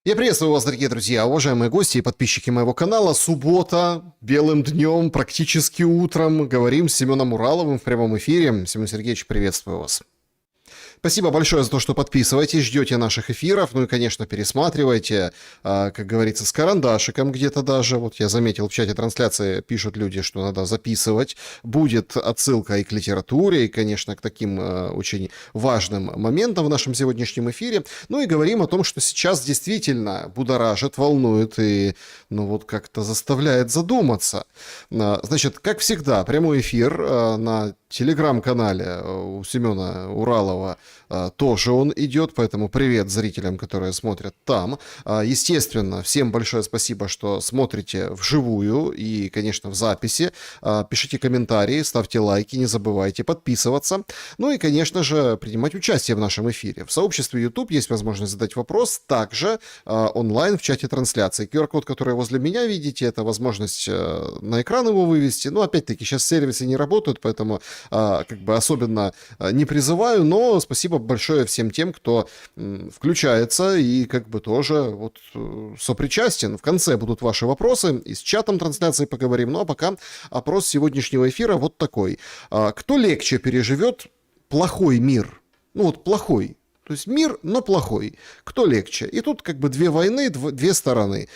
Я приветствую вас, дорогие друзья, уважаемые гости и подписчики моего канала. Суббота, белым днем, практически утром. Говорим с Семеном Ураловым в прямом эфире. Семен Сергеевич, приветствую вас. Спасибо большое за то, что подписываетесь, ждете наших эфиров, ну и, конечно, пересматривайте, как говорится, с карандашиком где-то даже. Вот я заметил в чате трансляции, пишут люди, что надо записывать. Будет отсылка и к литературе, и, конечно, к таким очень важным моментам в нашем сегодняшнем эфире. Ну и говорим о том, что сейчас действительно будоражит, волнует и, ну вот, как-то заставляет задуматься. Значит, как всегда, прямой эфир на телеграм-канале у Семена Уралова тоже он идет, поэтому привет зрителям, которые смотрят там. Естественно, всем большое спасибо, что смотрите вживую и, конечно, в записи. Пишите комментарии, ставьте лайки, не забывайте подписываться. Ну и, конечно же, принимать участие в нашем эфире. В сообществе YouTube есть возможность задать вопрос, также онлайн в чате трансляции. QR-код, который возле меня видите, это возможность на экран его вывести. Ну, опять-таки, сейчас сервисы не работают, поэтому как бы особенно не призываю, но спасибо большое всем тем, кто включается и как бы тоже вот сопричастен. В конце будут ваши вопросы, и с чатом трансляции поговорим. Ну а пока опрос сегодняшнего эфира вот такой. Кто легче переживет плохой мир? Ну вот плохой. То есть мир, но плохой. Кто легче? И тут как бы две войны, две стороны.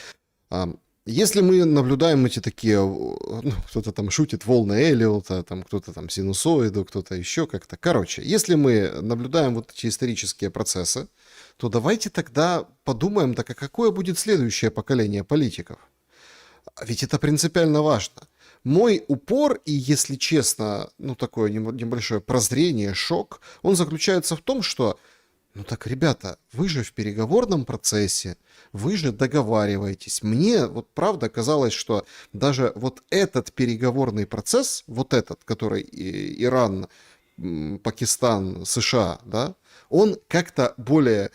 Если мы наблюдаем эти такие, ну, кто-то там шутит волны Эллиота, там кто-то там синусоиду, кто-то еще как-то. Короче, если мы наблюдаем вот эти исторические процессы, то давайте тогда подумаем, так а какое будет следующее поколение политиков? Ведь это принципиально важно. Мой упор и, если честно, ну такое небольшое прозрение, шок, он заключается в том, что ну так, ребята, вы же в переговорном процессе, вы же договариваетесь. Мне вот правда казалось, что даже вот этот переговорный процесс, вот этот, который Иран, Пакистан, США, да, он как-то более,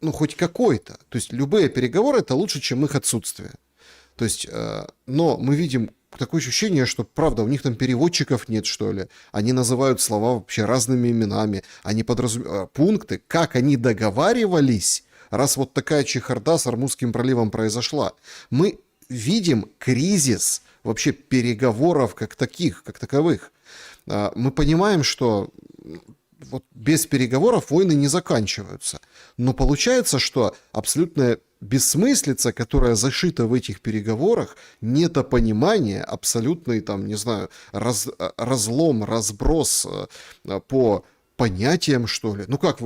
ну хоть какой-то. То есть любые переговоры это лучше, чем их отсутствие. То есть, но мы видим такое ощущение, что, правда, у них там переводчиков нет, что ли. Они называют слова вообще разными именами. Они подразумевают пункты, как они договаривались, раз вот такая чехарда с Ормузским проливом произошла. Мы видим кризис вообще переговоров как таких, как таковых. Мы понимаем, что вот без переговоров войны не заканчиваются. Но получается, что абсолютная бессмыслица, которая зашита в этих переговорах, недопонимание, абсолютный, там, не знаю, разлом, разброс по понятиям, что ли. Ну как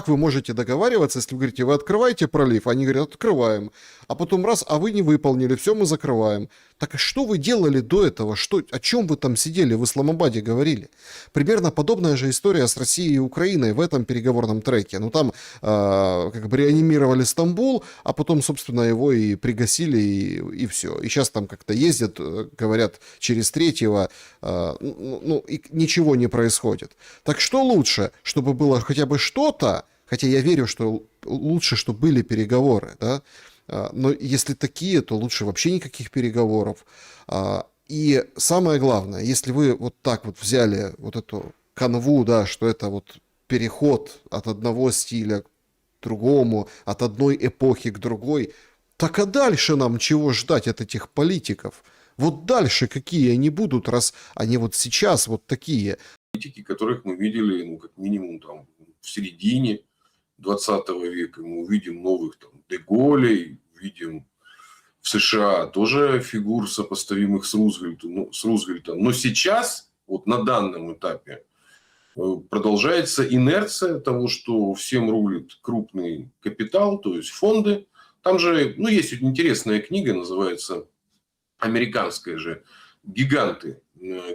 вы можете договариваться, если вы говорите, вы открываете пролив, они говорят, открываем. А потом раз, а вы не выполнили, все, мы закрываем. Так а что вы делали до этого? О чем вы там сидели, в Исламабаде говорили? Примерно подобная же история с Россией и Украиной в этом переговорном треке. Ну там как бы реанимировали Стамбул, а потом, собственно, его и пригасили, и все. И сейчас там как-то ездят, говорят, через третьего, ну и ничего не происходит. Так что лучше, чтобы было хотя бы что-то, хотя я верю, что лучше, чтобы были переговоры, да, но если такие, то лучше вообще никаких переговоров. И самое главное, если вы вот так вот взяли вот эту канву, да, что это вот переход от одного стиля к другому, от одной эпохи к другой, так а дальше нам чего ждать от этих политиков? Вот дальше какие они будут, раз они вот сейчас вот такие? Политики, которых мы видели, ну, как минимум, там, в середине 20 века. Мы увидим новых там Де-Голлей, видим в США тоже фигур, сопоставимых с Рузвельтом. Но сейчас, вот на данном этапе, продолжается инерция того, что всем рулит крупный капитал, то есть фонды. Там же, ну, есть интересная книга, называется американская же «Гиганты.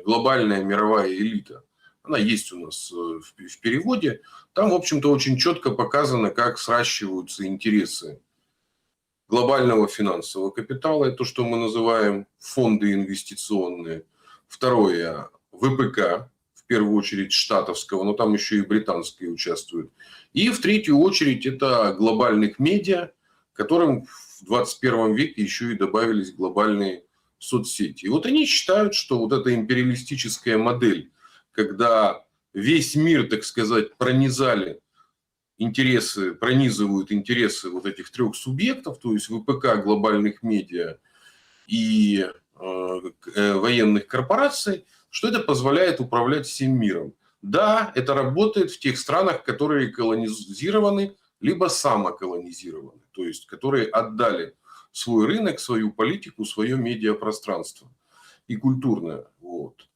Глобальная мировая элита». Она есть у нас в переводе. Там, в общем-то, очень четко показано, как сращиваются интересы глобального финансового капитала. Это то, что мы называем фонды инвестиционные. Второе, ВПК, в первую очередь штатовского, но там еще и британские участвуют. И в третью очередь это глобальных медиа, которым в 21 веке еще и добавились глобальные соцсети. И вот они считают, что вот эта империалистическая модель, когда весь мир, так сказать, пронизали интересы, пронизывают интересы вот этих трех субъектов, то есть ВПК, глобальных медиа и военных корпораций, что это позволяет управлять всем миром. Да, это работает в тех странах, которые колонизированы, либо самоколонизированы, то есть которые отдали свой рынок, свою политику, свое медиапространство и культурное. Вот.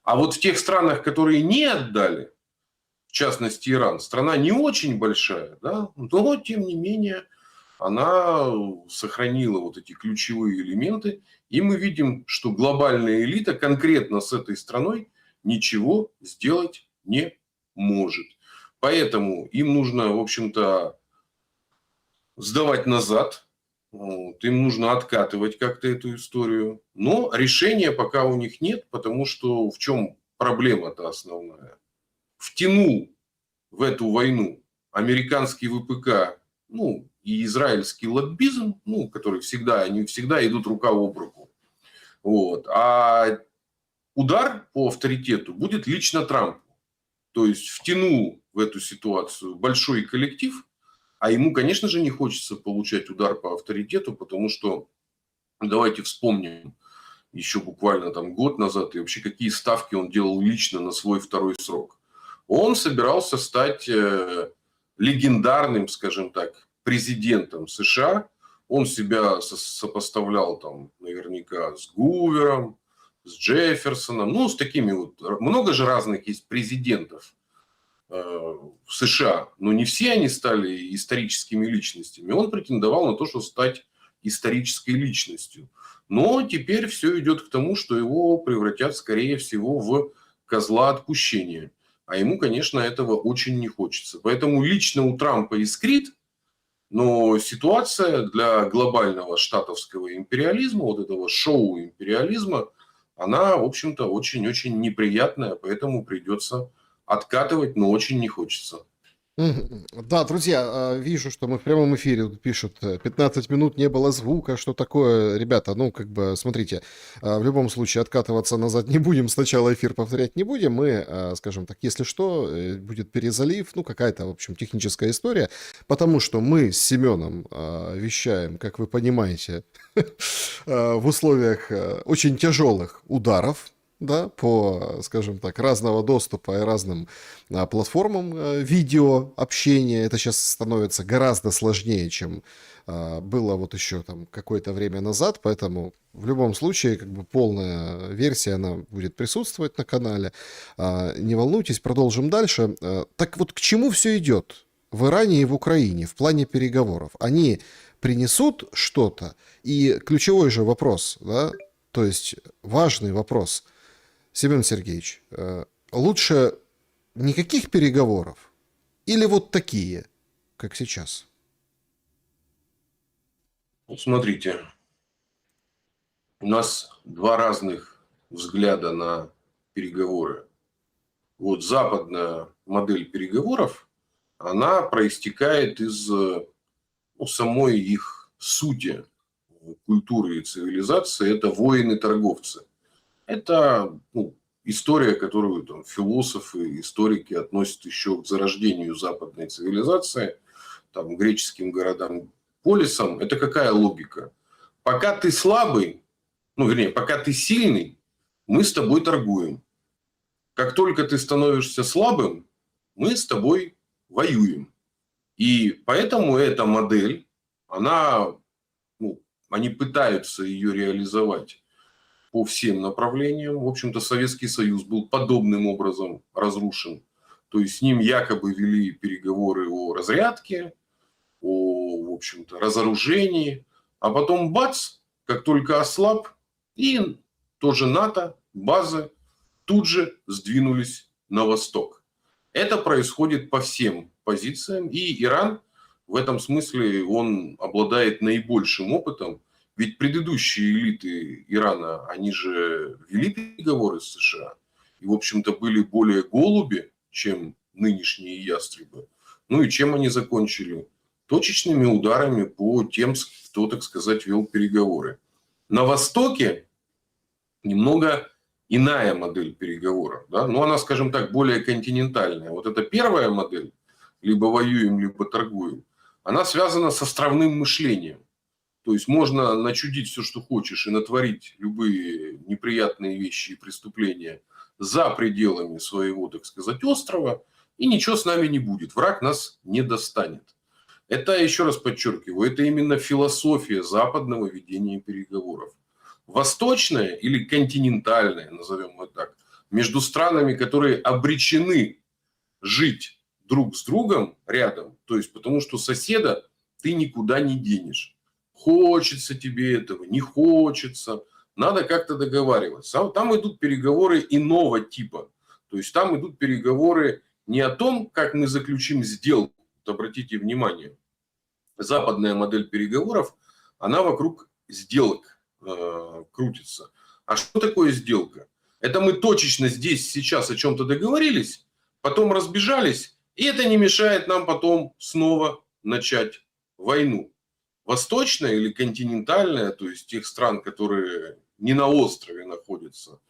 А вот в тех странах, которые не отдали, в частности Иран, страна не очень большая, да, но тем не менее она сохранила вот эти ключевые элементы. И мы видим, что глобальная элита конкретно с этой страной ничего сделать не может. Поэтому им нужно, в общем-то, сдавать назад. Вот, им нужно откатывать как-то эту историю. Но решения пока у них нет, потому что в чем проблема-то основная? Втянул в эту войну американский ВПК, ну, и израильский лоббизм, ну, которые всегда, они всегда идут рука об руку. Вот. А удар по авторитету будет лично Трампу. То есть втянул в эту ситуацию большой коллектив, а ему, конечно же, не хочется получать удар по авторитету, потому что, давайте вспомним, еще буквально там год назад, и вообще какие ставки он делал лично на свой второй срок. Он собирался стать легендарным, скажем так, президентом США. Он себя сопоставлял там наверняка с Гувером, с Джефферсоном, ну, с такими вот. Много же разных есть президентов в США, но не все они стали историческими личностями. Он претендовал на то, чтобы стать исторической личностью. Но теперь все идет к тому, что его превратят, скорее всего, в козла отпущения. А ему, конечно, этого очень не хочется. Поэтому лично у Трампа искрит, но ситуация для глобального штатовского империализма, вот этого шоу империализма, она, в общем-то, очень-очень неприятная, поэтому придется откатывать, но очень не хочется. Да, друзья, вижу, что мы в прямом эфире, тут пишут, 15 минут не было звука, что такое. Ребята, ну, как бы, смотрите, в любом случае откатываться назад не будем, сначала эфир повторять не будем, мы, скажем так, если что, будет перезалив, ну, какая-то, в общем, техническая история, потому что мы с Семеном вещаем, как вы понимаете, в условиях очень тяжелых ударов, да, по, скажем так, разного доступа и разным платформам видео общения. Это сейчас становится гораздо сложнее, чем было вот еще там какое-то время назад, поэтому в любом случае как бы полная версия, она будет присутствовать на канале. Не волнуйтесь, продолжим дальше. Так вот, к чему все идет в Иране и в Украине в плане переговоров? Они принесут что-то? И ключевой же вопрос, да, то есть важный вопрос – Семен Сергеевич, лучше никаких переговоров или вот такие, как сейчас? Вот смотрите, у нас два разных взгляда на переговоры. Вот западная модель переговоров, она проистекает из самой их сути культуры и цивилизации. Это воины-торговцы. Это история, которую там, философы, историки относят еще к зарождению западной цивилизации, там, греческим городам, полисам. Это какая логика? Пока ты слабый, пока ты сильный, мы с тобой торгуем. Как только ты становишься слабым, мы с тобой воюем. И поэтому эта модель, они пытаются ее реализовать по всем направлениям. В общем-то, Советский Союз был подобным образом разрушен. То есть с ним якобы вели переговоры о разрядке, о, в общем-то, разоружении. А потом бац, как только ослаб, и тоже НАТО, базы тут же сдвинулись на восток. Это происходит по всем позициям. И Иран в этом смысле, он обладает наибольшим опытом. Ведь предыдущие элиты Ирана, они же вели переговоры с США. И, в общем-то, были более голуби, чем нынешние ястребы. Ну и чем они закончили? Точечными ударами по тем, кто, так сказать, вел переговоры. На Востоке немного иная модель переговоров. Да? Но она, скажем так, более континентальная. Вот эта первая модель, либо воюем, либо торгуем, она связана с островным мышлением. То есть можно начудить все, что хочешь, и натворить любые неприятные вещи и преступления за пределами своего, так сказать, острова, и ничего с нами не будет. Враг нас не достанет. Это, еще раз подчеркиваю, это именно философия западного ведения переговоров. Восточная или континентальная, назовем это так, между странами, которые обречены жить друг с другом рядом, то есть потому что соседа ты никуда не денешь. Хочется тебе этого, не хочется, надо как-то договариваться. Там идут переговоры иного типа. То есть там идут переговоры не о том, как мы заключим сделку. Вот обратите внимание, западная модель переговоров, она вокруг сделок крутится. А что такое сделка? Это мы точечно здесь, сейчас о чем-то договорились, потом разбежались, и это не мешает нам потом снова начать войну. Восточная или континентальная, то есть тех стран, которые не на острове находятся,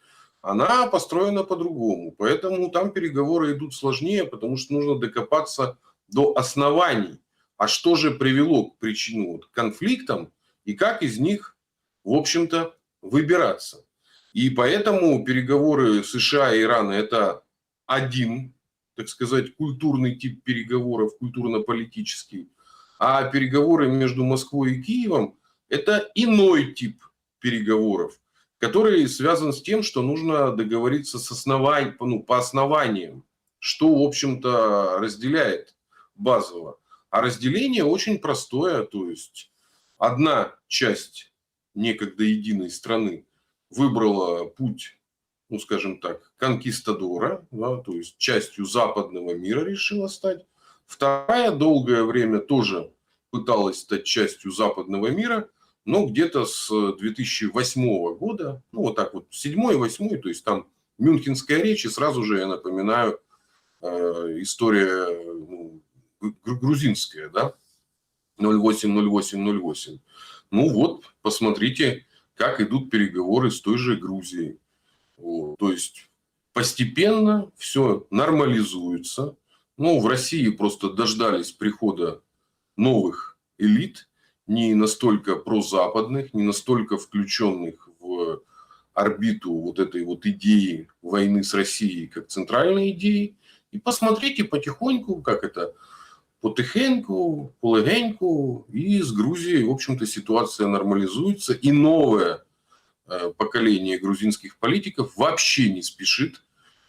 она построена по-другому. Поэтому там переговоры идут сложнее, потому что нужно докопаться до оснований. А что же привело к причину к конфликтам и как из них, в общем-то, выбираться. И поэтому переговоры США и Ирана – это один, так сказать, культурный тип переговоров, культурно-политический. А переговоры между Москвой и Киевом – это иной тип переговоров, который связан с тем, что нужно договориться по основаниям, что, в общем-то, разделяет базово. А разделение очень простое, то есть одна часть некогда единой страны выбрала путь, ну, скажем так, конкистадора, да, то есть частью западного мира решила стать. Вторая долгое время тоже пыталась стать частью западного мира, но где-то с 2008 года, ну вот так вот, 7-8, то есть там Мюнхенская речь, и сразу же я напоминаю, история грузинская, да, 08-08-08. Ну вот, посмотрите, как идут переговоры с той же Грузией. Вот. То есть постепенно все нормализуется. Ну, в России просто дождались прихода новых элит, не настолько прозападных, не настолько включенных в орбиту вот этой вот идеи войны с Россией как центральной идеи. И посмотрите потихоньку, как это потихоньку, полегеньку, и с Грузией, в общем-то, ситуация нормализуется, и новое поколение грузинских политиков вообще не спешит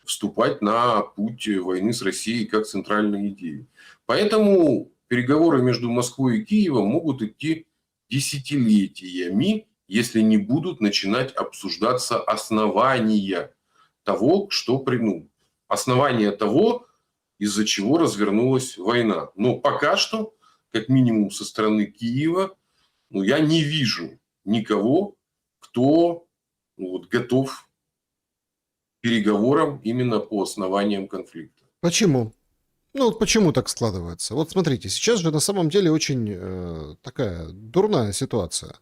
вступать на путь войны с Россией как центральной идеей. Поэтому переговоры между Москвой и Киевом могут идти десятилетиями, если не будут начинать обсуждаться основания того, основания того, из-за чего развернулась война. Но пока что, как минимум со стороны Киева, я не вижу никого, кто готов к переговорам именно по основаниям конфликта. Почему? Вот почему так складывается? Вот смотрите, сейчас же на самом деле очень такая дурная ситуация.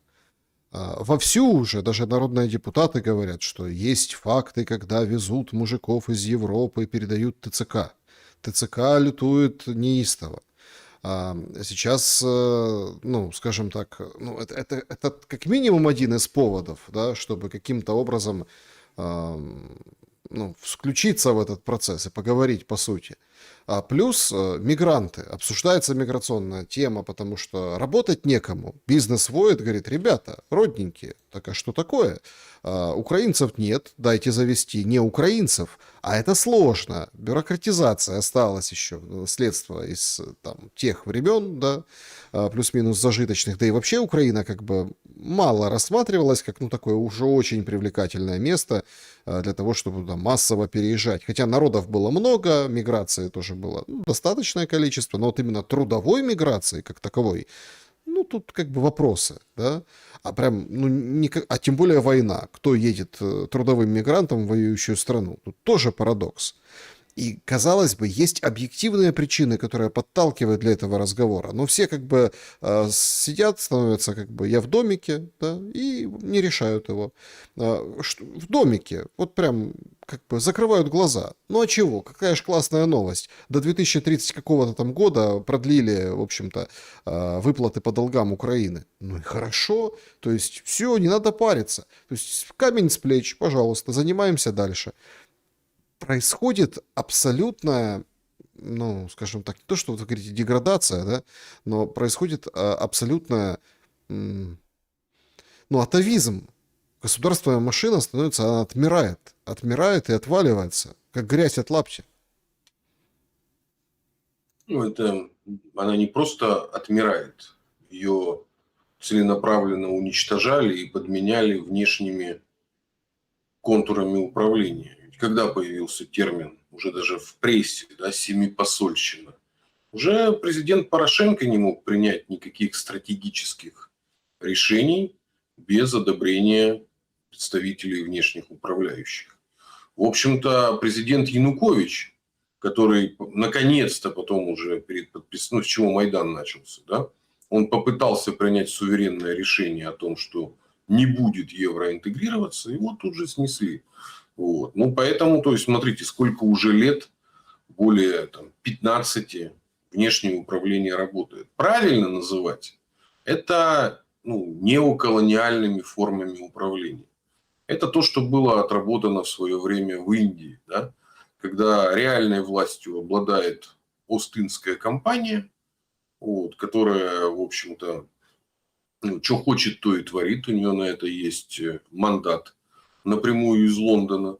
Вовсю уже даже народные депутаты говорят, что есть факты, когда везут мужиков из Европы и передают ТЦК. ТЦК лютует неистово. Сейчас, скажем так, это как минимум один из поводов, да, чтобы каким-то образом включиться в этот процесс и поговорить по сути. Плюс мигранты. Обсуждается миграционная тема, потому что работать некому. Бизнес воет, говорит, ребята, родненькие, так а что такое? Украинцев нет, дайте завести не украинцев. А это сложно. Бюрократизация осталась еще, следствие из тех времен, да, плюс-минус зажиточных. Да и вообще Украина как бы мало рассматривалась как такое уже очень привлекательное место для того, чтобы туда массово переезжать. Хотя народов было много, миграции тоже было достаточное количество, но вот именно трудовой миграции как таковой, тут как бы вопросы, да, а прям, а тем более война, кто едет трудовым мигрантом в воюющую страну, тут тоже парадокс. И, казалось бы, есть объективные причины, которые подталкивают для этого разговора. Но все как бы сидят, становятся как бы я в домике, да, и не решают его. В домике, вот прям как бы закрывают глаза. Ну а чего? Какая же классная новость. До 2030 какого-то там года продлили, в общем-то, выплаты по долгам Украины. Ну и хорошо. То есть все, не надо париться. То есть камень с плеч, пожалуйста, занимаемся дальше. Происходит абсолютная, ну, скажем так, не то, что вы говорите деградация, да, но происходит абсолютная, ну, атовизм. Государственная машина становится, она отмирает и отваливается, как грязь от лаптя. Ну, это она не просто отмирает, ее целенаправленно уничтожали и подменяли внешними контурами управления. Ведь когда появился термин, уже даже в прессе, да, семипосольщина, уже президент Порошенко не мог принять никаких стратегических решений без одобрения представителей внешних управляющих. В общем-то, президент Янукович, который наконец-то потом уже перед подписанием, с чего Майдан начался, да, он попытался принять суверенное решение о том, что не будет евроинтегрироваться, его тут же снесли. Вот. Ну, поэтому, то есть, смотрите, сколько уже лет, более там, 15 внешнее управление работает. Правильно называть это, ну, неоколониальными формами управления. Это то, что было отработано в свое время в Индии, да? Когда реальной властью обладает Ост-Индская компания, вот, которая, в общем-то, ну, что хочет, то и творит. У нее на это есть мандат напрямую из Лондона.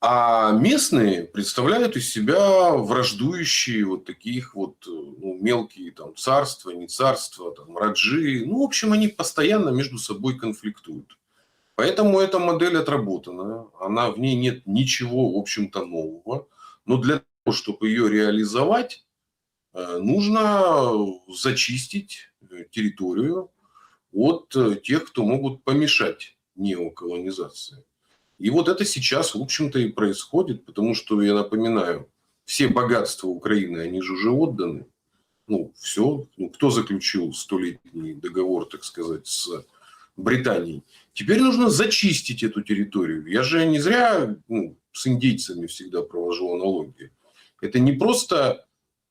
А местные представляют из себя враждующие вот таких вот, ну, мелкие там царства, не царства, там, раджи. Ну, в общем, они постоянно между собой конфликтуют. Поэтому эта модель отработана. Она, в ней нет ничего, в общем-то, нового. Но для того, чтобы ее реализовать, нужно зачистить территорию от тех, кто могут помешать неоколонизации. И вот это сейчас, в общем-то, и происходит, потому что, я напоминаю, все богатства Украины, они же уже отданы. Ну, все. Ну, кто заключил столетний договор, так сказать, с Британией? Теперь нужно зачистить эту территорию. Я же не зря, ну, с индейцами всегда провожу аналогии. Это не просто,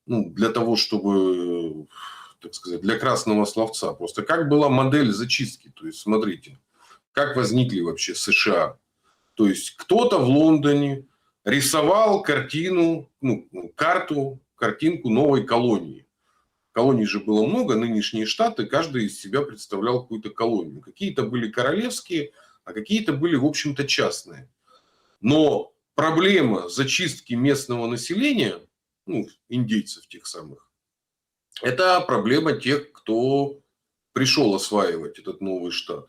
ну, для того, чтобы, так сказать, для красного словца. Просто как была модель зачистки. То есть, смотрите, как возникли вообще США. То есть кто-то в Лондоне рисовал картину, ну, картинку новой колонии. Колоний же было много, нынешние штаты, каждый из себя представлял какую-то колонию. Какие-то были королевские, а какие-то были, в общем-то, частные. Но проблема зачистки местного населения, ну, индейцев тех самых, это проблема тех, кто пришел осваивать этот новый штат.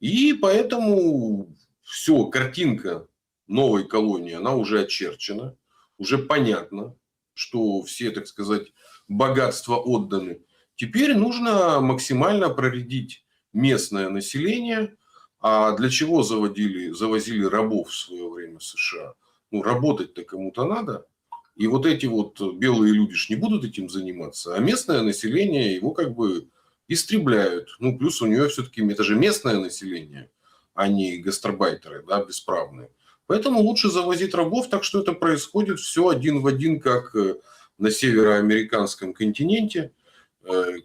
И поэтому все, картинка новой колонии, она уже очерчена, уже понятно, что все, так сказать, богатства отданы. Теперь нужно максимально проредить местное население. А для чего завозили рабов в свое время в США? Ну, работать-то кому-то надо. И вот эти вот белые люди ж не будут этим заниматься, а местное население его как бы истребляют. Ну, плюс у нее все-таки, это же местное население, а не гастарбайтеры, да, бесправные. Поэтому лучше завозить рабов, так что это происходит все один в один, как на североамериканском континенте,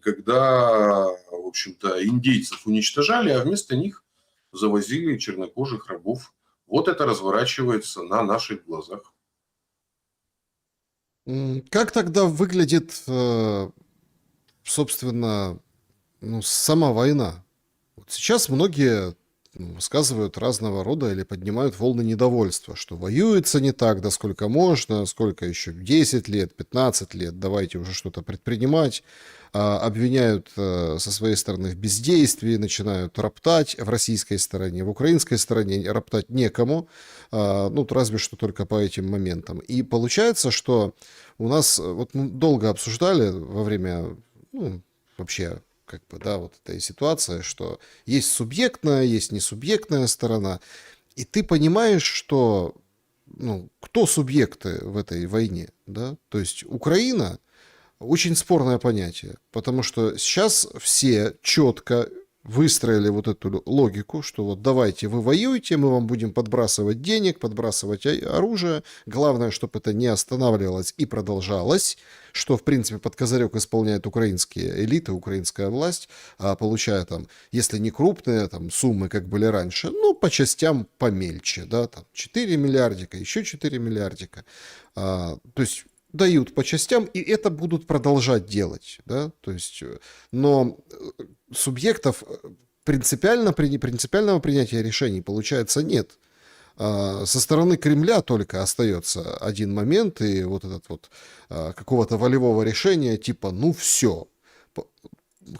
когда, в общем-то, индейцев уничтожали, а вместо них завозили чернокожих рабов. Вот это разворачивается на наших глазах. Как тогда выглядит, собственно, ну, сама война? Вот сейчас многие высказывают разного рода или поднимают волны недовольства, что воюется не так, да сколько можно, сколько еще, 10 лет, 15 лет, давайте уже что-то предпринимать. Обвиняют со своей стороны в бездействии, начинают роптать в российской стороне, в украинской стороне роптать некому, ну, разве что только по этим моментам. И получается, что у нас, вот мы долго обсуждали во время, ну, вообще, как бы, да, вот этой ситуации, что есть субъектная, есть несубъектная сторона, и ты понимаешь, что ну, кто субъекты в этой войне, да? То есть Украина очень спорное понятие, потому что сейчас все четко выстроили вот эту логику, что вот давайте вы воюете, мы вам будем подбрасывать денег, подбрасывать оружие. Главное, чтобы это не останавливалось и продолжалось, что, в принципе, под козырек исполняют украинские элиты, украинская власть, получая там, если не крупные там суммы, как были раньше, ну, по частям помельче, да, там 4 миллиардика, еще 4 миллиардика. То есть дают по частям, и это будут продолжать делать, да, то есть, но субъектов принципиального принятия решений, получается, нет. Со стороны Кремля только остается один момент, и вот этот вот какого-то волевого решения, типа, ну все,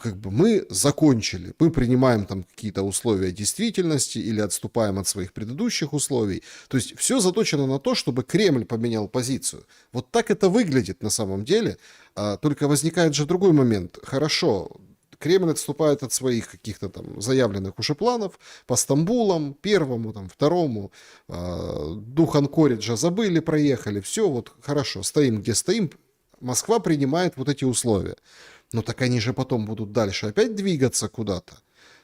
как бы мы закончили, мы принимаем там какие-то условия действительности или отступаем от своих предыдущих условий. То есть все заточено на то, чтобы Кремль поменял позицию. Вот так это выглядит на самом деле. Только возникает же другой момент. Хорошо, Кремль отступает от своих каких-то там заявленных уже планов по Стамбулам, первому, там, второму. Дух Анкориджа забыли, проехали. Все, вот хорошо, стоим где стоим. Москва принимает вот эти условия. Но так они же потом будут дальше опять двигаться куда-то.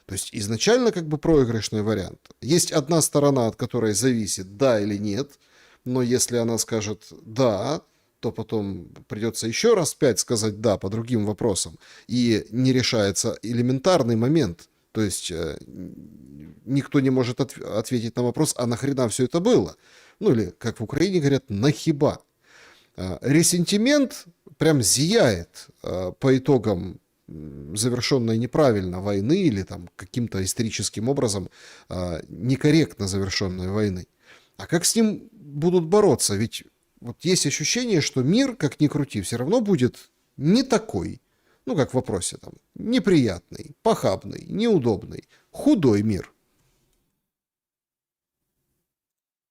То есть изначально как бы проигрышный вариант. Есть одна сторона, от которой зависит, да или нет. Но если она скажет «да», то потом придется еще раз 5 сказать «да» по другим вопросам. И не решается элементарный момент. То есть никто не может ответить на вопрос, а нахрена все это было? Ну или, как в Украине говорят, нахиба. Ресентимент прям зияет по итогам завершенной неправильно войны или там каким-то историческим образом некорректно завершенной войны. А как с ним будут бороться? Ведь вот есть ощущение, что мир, как ни крути, все равно будет не такой. Ну, как в вопросе там. Неприятный, похабный, неудобный, худой мир.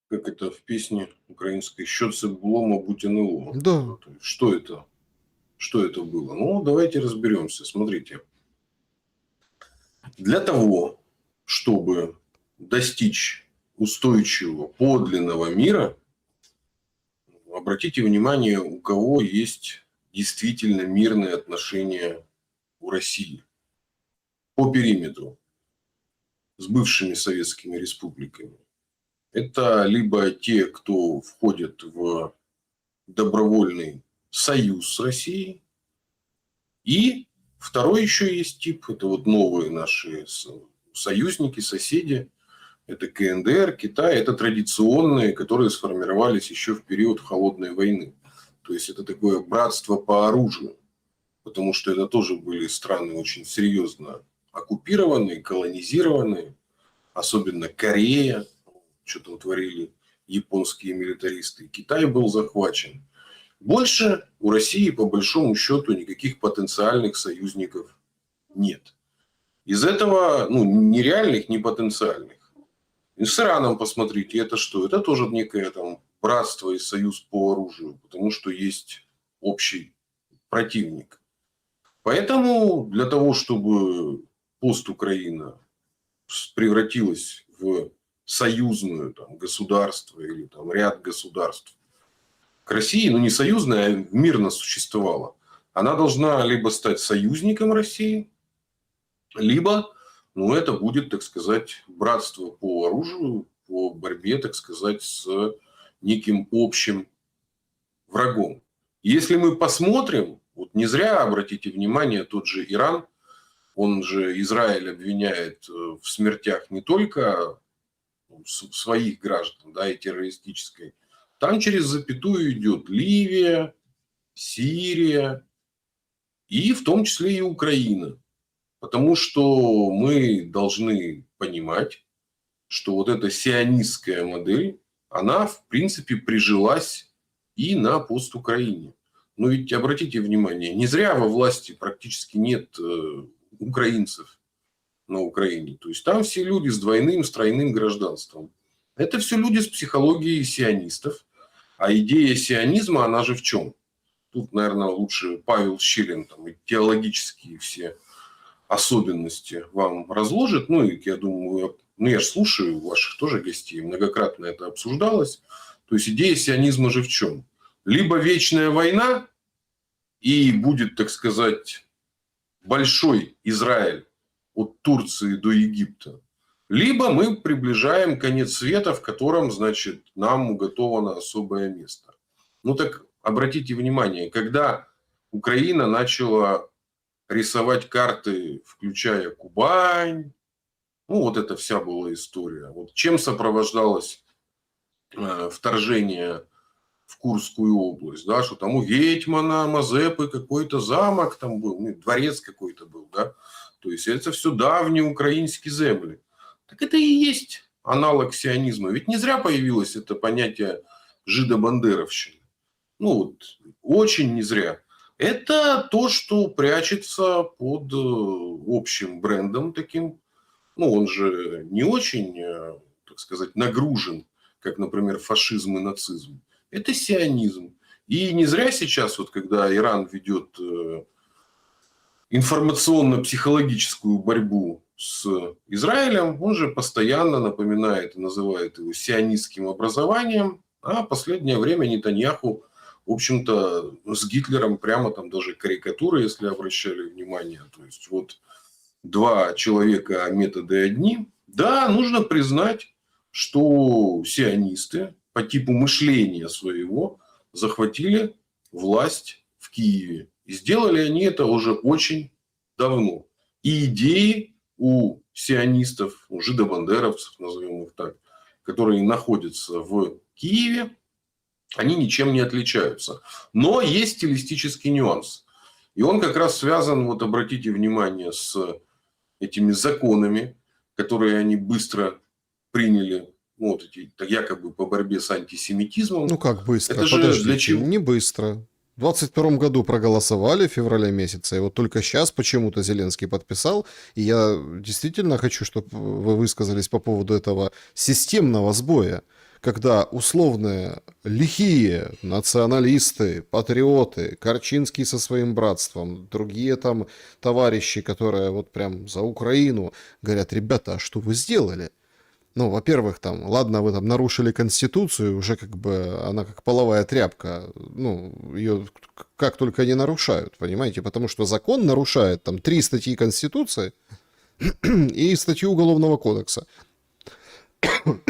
Как это в песне украинской «Що це було, мабуть, НЛО». Да. Что это? Что это было? Ну, давайте разберемся. Смотрите. Для того, чтобы достичь устойчивого, подлинного мира, обратите внимание, у кого есть действительно мирные отношения у России по периметру с бывшими советскими республиками. Это либо те, кто входит в добровольный союз с Россией, и второй еще есть тип, это вот новые наши союзники, соседи, это КНДР, Китай, это традиционные, которые сформировались еще в период Холодной войны. То есть это такое братство по оружию, потому что это тоже были страны очень серьезно оккупированные, колонизированные, особенно Корея, что там творили японские милитаристы. Китай был захвачен. Больше у России, по большому счету, никаких потенциальных союзников нет. Из этого, ну, ни реальных, ни потенциальных. И с Ираном посмотрите, это что? Это тоже некое там братство и союз по оружию, потому что есть общий противник. Поэтому для того, чтобы пост-Украина превратилась в союзную там, государство или там, ряд государств к России, ну не союзная, а мирно существовала, она должна либо стать союзником России, либо, ну, это будет, так сказать, братство по оружию, по борьбе, так сказать, с неким общим врагом. Если мы посмотрим, вот не зря, обратите внимание, тот же Иран, он же Израиль обвиняет в смертях не только своих граждан, да, и террористической. Там через запятую идет Ливия, Сирия и в том числе и Украина. Потому что мы должны понимать, что вот эта сионистская модель, она в принципе прижилась и на пост-Украине. Но ведь обратите внимание, не зря во власти практически нет украинцев на Украине. То есть там все люди с двойным, с тройным гражданством. Это все люди с психологией сионистов. А идея сионизма, она же в чем? Тут, наверное, лучше Павел Щелин там, и теологические все особенности вам разложит. Ну, и я думаю, ну, я же слушаю ваших тоже гостей, многократно это обсуждалось. То есть идея сионизма же в чем? Либо вечная война, и будет, так сказать, большой Израиль от Турции до Египта, либо мы приближаем конец света, в котором, значит, нам уготовано особое место. Ну так обратите внимание, когда Украина начала рисовать карты, включая Кубань, ну вот это вся была история. Вот чем сопровождалось вторжение в Курскую область, да, что там у Гетьмана, Мазепы какой-то замок там был, ну, дворец какой-то был, да, то есть это все давние украинские земли. Так это и есть аналог сионизма. Ведь не зря появилось это понятие жидобандеровщины. Ну вот, очень не зря. Это то, что прячется под общим брендом таким. Ну, он же не очень, так сказать, нагружен, как, например, фашизм и нацизм. Это сионизм. И не зря сейчас, вот, когда Иран ведет информационно-психологическую борьбу с Израилем, он же постоянно напоминает и называет его сионистским образованием, а в последнее время Нетаньяху, в общем-то, с Гитлером прямо там даже карикатуры, если обращали внимание. То есть вот два человека, а методы одни. Да, нужно признать, что сионисты по типу мышления своего захватили власть в Киеве. И сделали они это уже очень давно. И идеи у сионистов, у жидобандеровцев, назовем их так, которые находятся в Киеве, они ничем не отличаются. Но есть стилистический нюанс. И он как раз связан, вот обратите внимание, с этими законами, которые они быстро приняли, ну, вот эти якобы по борьбе с антисемитизмом. Ну как быстро? Это же Подождите, для чего? не быстро. В 2021 году проголосовали в феврале месяце, и вот только сейчас почему-то Зеленский подписал, и я действительно хочу, чтобы вы высказались по поводу этого системного сбоя, когда условные лихие националисты, патриоты, Корчинский со своим братством, другие там товарищи, которые вот прям за Украину, говорят: ребята, а что вы сделали? Ну, во-первых, там, ладно, вы там нарушили Конституцию, уже как бы она как половая тряпка, ну, ее как только не нарушают, понимаете, потому что закон нарушает там 3 статьи Конституции и статью Уголовного кодекса.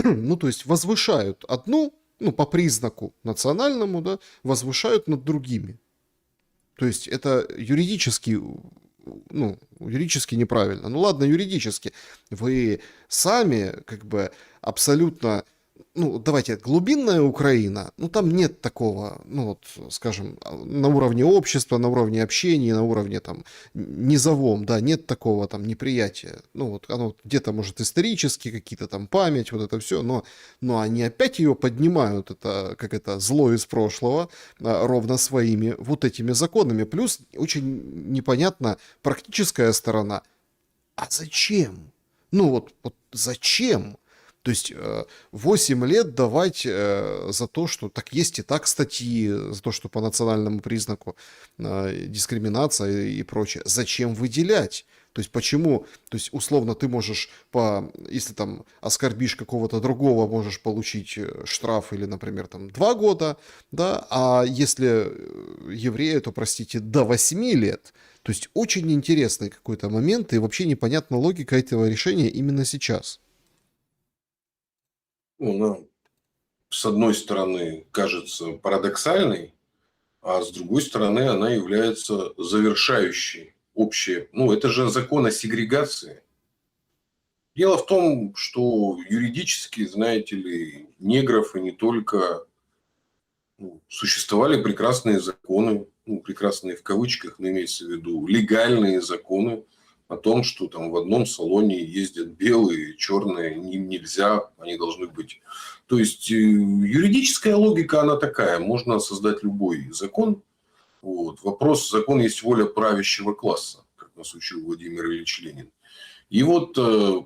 Ну, то есть возвышают одну, ну, по признаку национальному, да, возвышают над другими. То есть это юридически, ну, юридически неправильно. Ну ладно, юридически. Вы сами как бы абсолютно, ну давайте, глубинная Украина, ну там нет такого, ну вот, скажем, на уровне общества, на уровне общения, на уровне там низовом, да, нет такого там неприятия. Ну вот оно где-то, может, исторически, какие-то там память, вот это все, но они опять ее поднимают, это как это зло из прошлого, ровно своими вот этими законами. Плюс очень непонятна практическая сторона. А зачем? Ну вот зачем? То есть 8 лет давать за то, что так есть и так статьи, за то, что по национальному признаку дискриминация и прочее. Зачем выделять? То есть почему? То есть условно ты можешь, если там оскорбишь какого-то другого, можешь получить штраф или, например, там 2 года, да, а если еврея, то, простите, до 8 лет. То есть очень интересный какой-то момент, и вообще непонятна логика этого решения именно сейчас. Ну, она, с одной стороны, кажется парадоксальной, а с другой стороны, она является завершающей общее. Ну, это же закон о сегрегации. Дело в том, что юридически, знаете ли, негров и не только, ну, существовали прекрасные законы, ну, прекрасные в кавычках, но имеется в виду легальные законы о том, что там в одном салоне ездят белые, черные, им нельзя, они должны быть. То есть юридическая логика, она такая, можно создать любой закон. Вот. Вопрос, закон есть воля правящего класса, как нас учил Владимир Ильич Ленин. И вот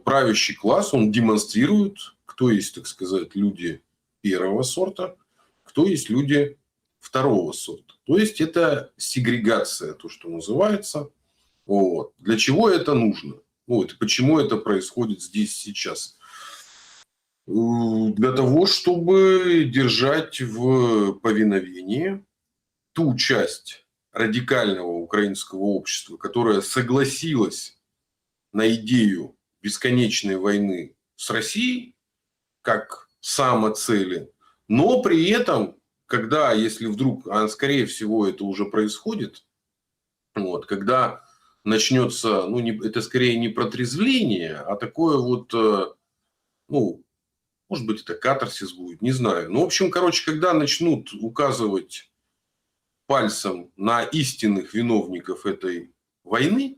правящий класс, он демонстрирует, кто есть, так сказать, люди первого сорта, кто есть люди второго сорта. То есть это сегрегация, то, что называется. Вот. Для чего это нужно? Вот. Почему это происходит здесь сейчас? для того, чтобы держать в повиновении ту часть радикального украинского общества, которая согласилась на идею бесконечной войны с Россией как самоцели, но при этом, когда, если вдруг, а скорее всего это уже происходит, вот, когда начнется, ну, это скорее не протрезвление, а такое вот, ну, может быть, это катарсис будет, не знаю. Ну, в общем, короче, когда начнут указывать пальцем на истинных виновников этой войны,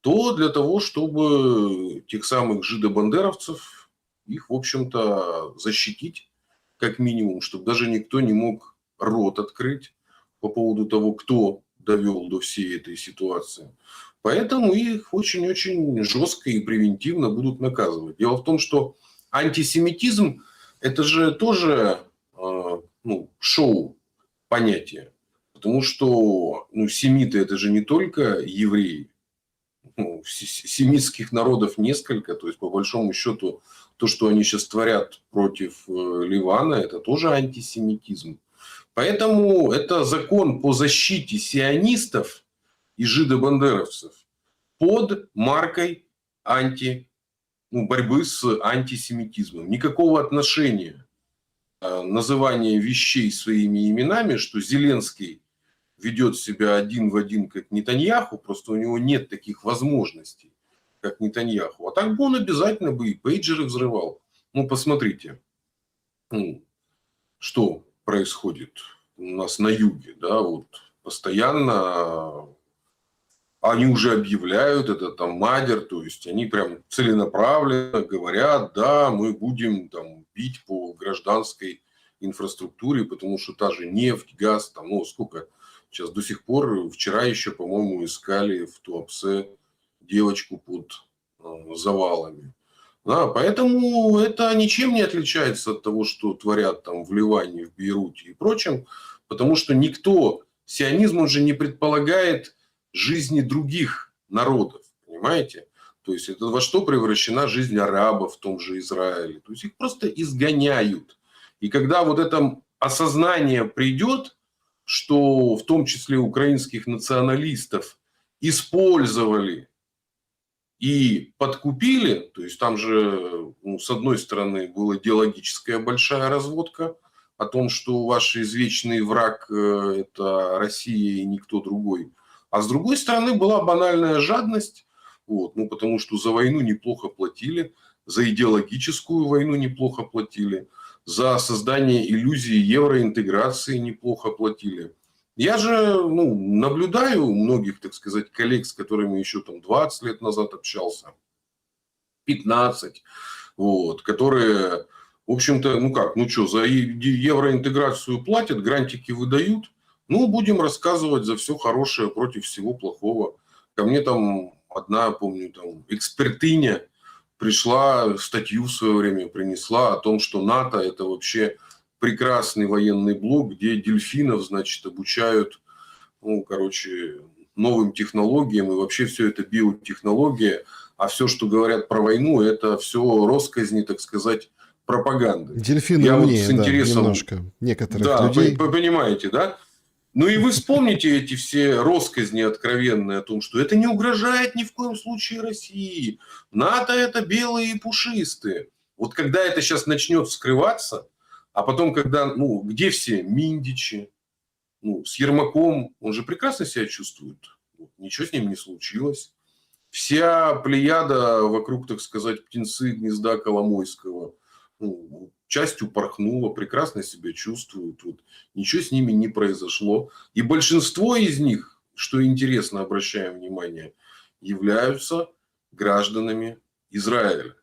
то для того, чтобы тех самых жидобандеровцев, их, в общем-то, защитить, как минимум, чтобы даже никто не мог рот открыть по поводу того, кто довел до всей этой ситуации. Поэтому их очень-очень жестко и превентивно будут наказывать. Дело в том, что антисемитизм – это же тоже ну, шоу понятие. Потому что ну, семиты – это же не только евреи. Ну, семитских народов несколько. То есть, по большому счету, то, что они сейчас творят против Ливана, это тоже антисемитизм. Поэтому это закон по защите сионистов и жидобандеровцев под маркой борьбы с антисемитизмом. Никакого отношения называния вещей своими именами, что Зеленский ведет себя один в один, как Нетаньяху, просто у него нет таких возможностей, как Нетаньяху. А так бы он обязательно бы и пейджеры взрывал. Ну, посмотрите, что происходит у нас на юге. Да, вот постоянно они уже объявляют, это там Мадер, то есть они прям целенаправленно говорят, да, мы будем там бить по гражданской инфраструктуре, потому что та же нефть, газ, там, ну, сколько сейчас до сих пор, вчера еще, по-моему, искали в Туапсе девочку под завалами. Да, поэтому это ничем не отличается от того, что творят там в Ливане, в Бейруте и прочем, потому что никто, сионизм, он же не предполагает жизни других народов, понимаете? То есть это во что превращена жизнь арабов в том же Израиле. То есть их просто изгоняют. И когда вот это осознание придет, что в том числе украинских националистов использовали и подкупили, то есть там же, ну, с одной стороны, была идеологическая большая разводка о том, что ваш извечный враг – это Россия и никто другой. А с другой стороны, была банальная жадность, вот, ну, потому что за войну неплохо платили, за идеологическую войну неплохо платили, за создание иллюзии евроинтеграции неплохо платили. Я же наблюдаю многих, так сказать, коллег, с которыми еще там 20 лет назад общался, 15, вот, которые, в общем-то, за евроинтеграцию платят, грантики выдают, будем рассказывать за все хорошее против всего плохого. Ко мне там одна, помню, там экспертиня пришла, статью в свое время принесла о том, что НАТО – это вообще прекрасный военный блок, где дельфинов, значит, обучают, новым технологиям, и вообще все это биотехнология, а все, что говорят про войну, это все россказни, так сказать, пропаганды. Дельфины Я умнее, вот с интересом... да, немножко некоторых да, людей. вы понимаете, да? Ну и вы вспомните эти все россказни откровенные о том, что это не угрожает ни в коем случае России. НАТО – это белые и пушистые. Вот когда это сейчас начнет вскрываться, а потом, когда, где все Миндичи, с Ермаком, он же прекрасно себя чувствует. Ничего с ним не случилось. Вся плеяда вокруг, так сказать, птенцы гнезда Коломойского, часть упорхнула, прекрасно себя чувствуют. Ничего с ними не произошло. И большинство из них, что интересно, обращаем внимание, являются гражданами Израиля.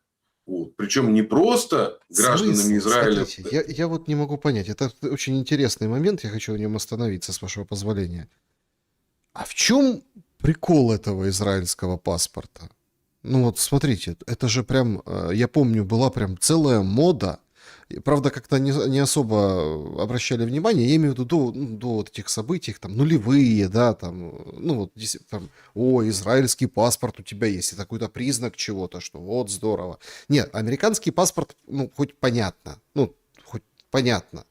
Причем не просто гражданами Израиля. Смотрите, я вот не могу понять. Это очень интересный момент, я хочу на нем остановиться, с вашего позволения. А в чем прикол этого израильского паспорта? Смотрите, это же прям, я помню, была прям целая мода. Правда, как-то не особо обращали внимание, я имею в виду до вот этих событий, там, нулевые, да, там, ну вот там, о, израильский паспорт у тебя есть, это какой-то признак чего-то, что вот здорово. Нет, американский паспорт, ну, хоть понятно, ну, хоть понятно.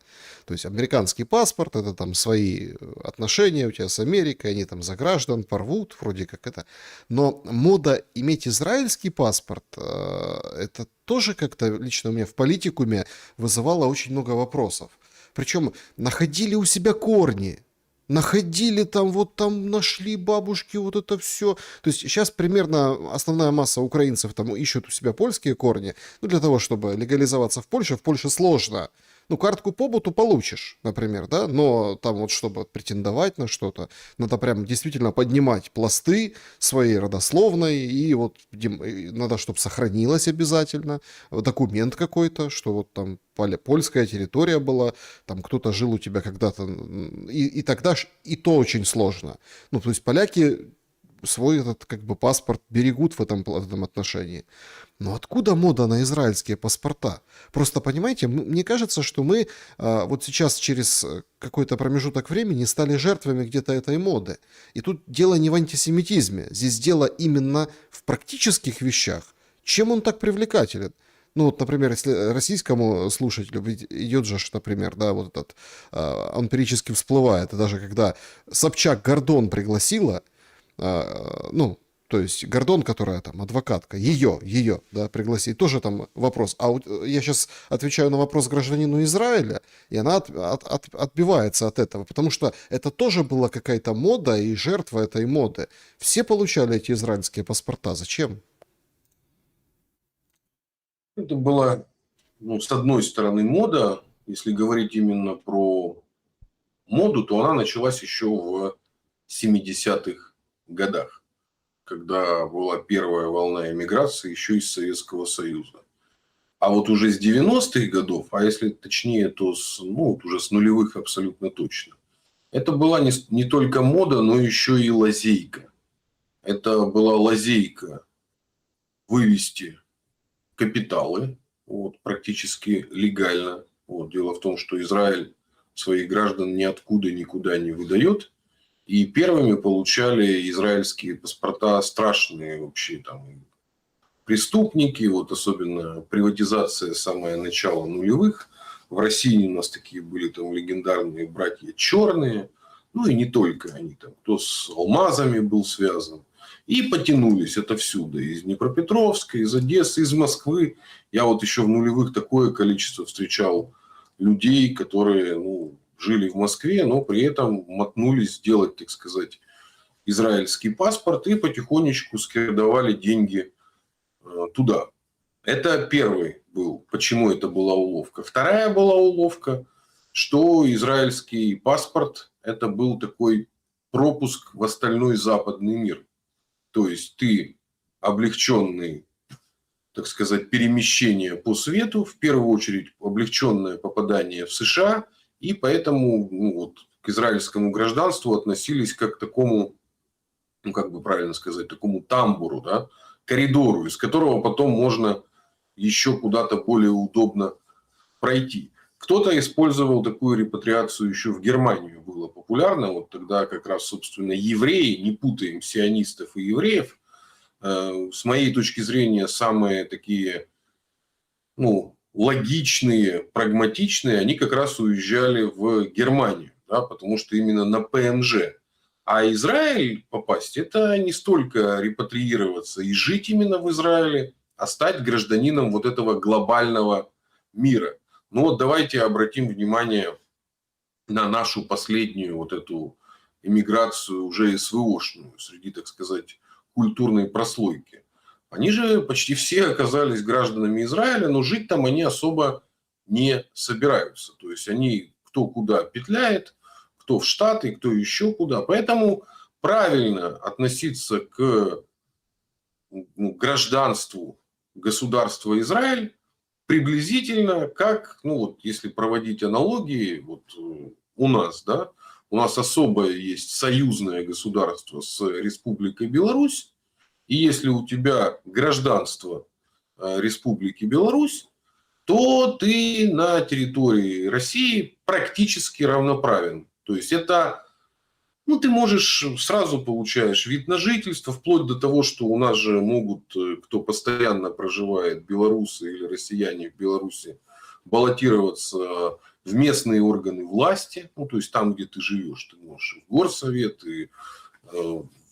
То есть американский паспорт, это там свои отношения у тебя с Америкой, они там за граждан порвут, вроде как это. Но мода иметь израильский паспорт, это тоже как-то лично у меня в политикуме вызывало очень много вопросов. Причем находили у себя корни, находили там, вот там нашли бабушки, вот это все. То есть сейчас примерно основная масса украинцев там ищут у себя польские корни, ну, для того, чтобы легализоваться в Польше сложно. Ну, картку побыту получишь, например, да, но там вот, чтобы претендовать на что-то, надо прям действительно поднимать пласты своей родословной, и вот и надо, чтобы сохранилось обязательно документ какой-то, что вот там польская территория была, там кто-то жил у тебя когда-то, и тогда и то очень сложно. Ну, то есть поляки свой этот как бы паспорт берегут в этом отношении. Но откуда мода на израильские паспорта? Просто, понимаете, мне кажется, что мы вот сейчас через какой-то промежуток времени стали жертвами где-то этой моды. И тут дело не в антисемитизме, здесь дело именно в практических вещах. Чем он так привлекателен? Ну вот, например, если российскому слушателю идет же, например, да, вот этот, он периодически всплывает, и даже когда Собчак Гордон пригласила, ну, то есть Гордон, которая там адвокатка, ее, да, пригласить, тоже там вопрос. А вот я сейчас отвечаю на вопрос гражданину Израиля, и она отбивается от этого, потому что это тоже была какая-то мода и жертва этой моды. Все получали эти израильские паспорта. Зачем? Это была, ну, с одной стороны, мода. Если говорить именно про моду, то она началась еще в 70-х годах, когда была первая волна эмиграции еще из Советского Союза. А вот уже с 90-х годов, а если точнее, то ну, вот уже с нулевых абсолютно точно, это была не только мода, но еще и лазейка. Это была лазейка вывести капиталы вот, практически легально. Вот. Дело в том, что Израиль своих граждан ниоткуда никуда не выдает. И первыми получали израильские паспорта страшные вообще там преступники, вот особенно приватизация самое начало нулевых. В России у нас такие были там легендарные братья Черные, ну и не только они там, кто с алмазами был связан. И потянулись отовсюду, из Днепропетровска, из Одессы, из Москвы. Я вот еще в нулевых такое количество встречал людей, которые, ну, жили в Москве, но при этом мотнулись сделать, так сказать, израильский паспорт и потихонечку скидывали деньги туда. Это первый был, почему это была уловка. Вторая была уловка, что израильский паспорт это был такой пропуск в остальной западный мир. То есть ты облегченный, так сказать, перемещение по свету, в первую очередь облегченное попадание в США, и поэтому ну, вот, к израильскому гражданству относились как к такому, ну как бы правильно сказать, такому тамбуру, да, коридору, из которого потом можно еще куда-то более удобно пройти. Кто-то использовал такую репатриацию еще в Германию, было популярно. Вот тогда как раз, собственно, евреи, не путаем сионистов и евреев, с моей точки зрения, самые такие, ну, логичные, прагматичные, они как раз уезжали в Германию, да, потому что именно на ПМЖ. А Израиль попасть, это не столько репатриироваться и жить именно в Израиле, а стать гражданином вот этого глобального мира. Ну вот давайте обратим внимание на нашу последнюю вот эту эмиграцию уже СВОшную среди, так сказать, культурной прослойки. Они же почти все оказались гражданами Израиля, но жить там они особо не собираются. То есть они кто куда петляет, кто в Штаты, кто еще куда. Поэтому правильно относиться к гражданству государства Израиль приблизительно как, ну вот если проводить аналогии, вот у нас, да, у нас особое есть союзное государство с Республикой Беларусь, и если у тебя гражданство Республики Беларусь, то ты на территории России практически равноправен. То есть это Ну, ты можешь, сразу получаешь вид на жительство, вплоть до того, что у нас же могут, кто постоянно проживает, белорусы или россияне в Беларуси, баллотироваться в местные органы власти, ну, то есть там, где ты живешь, ты можешь в горсовет, и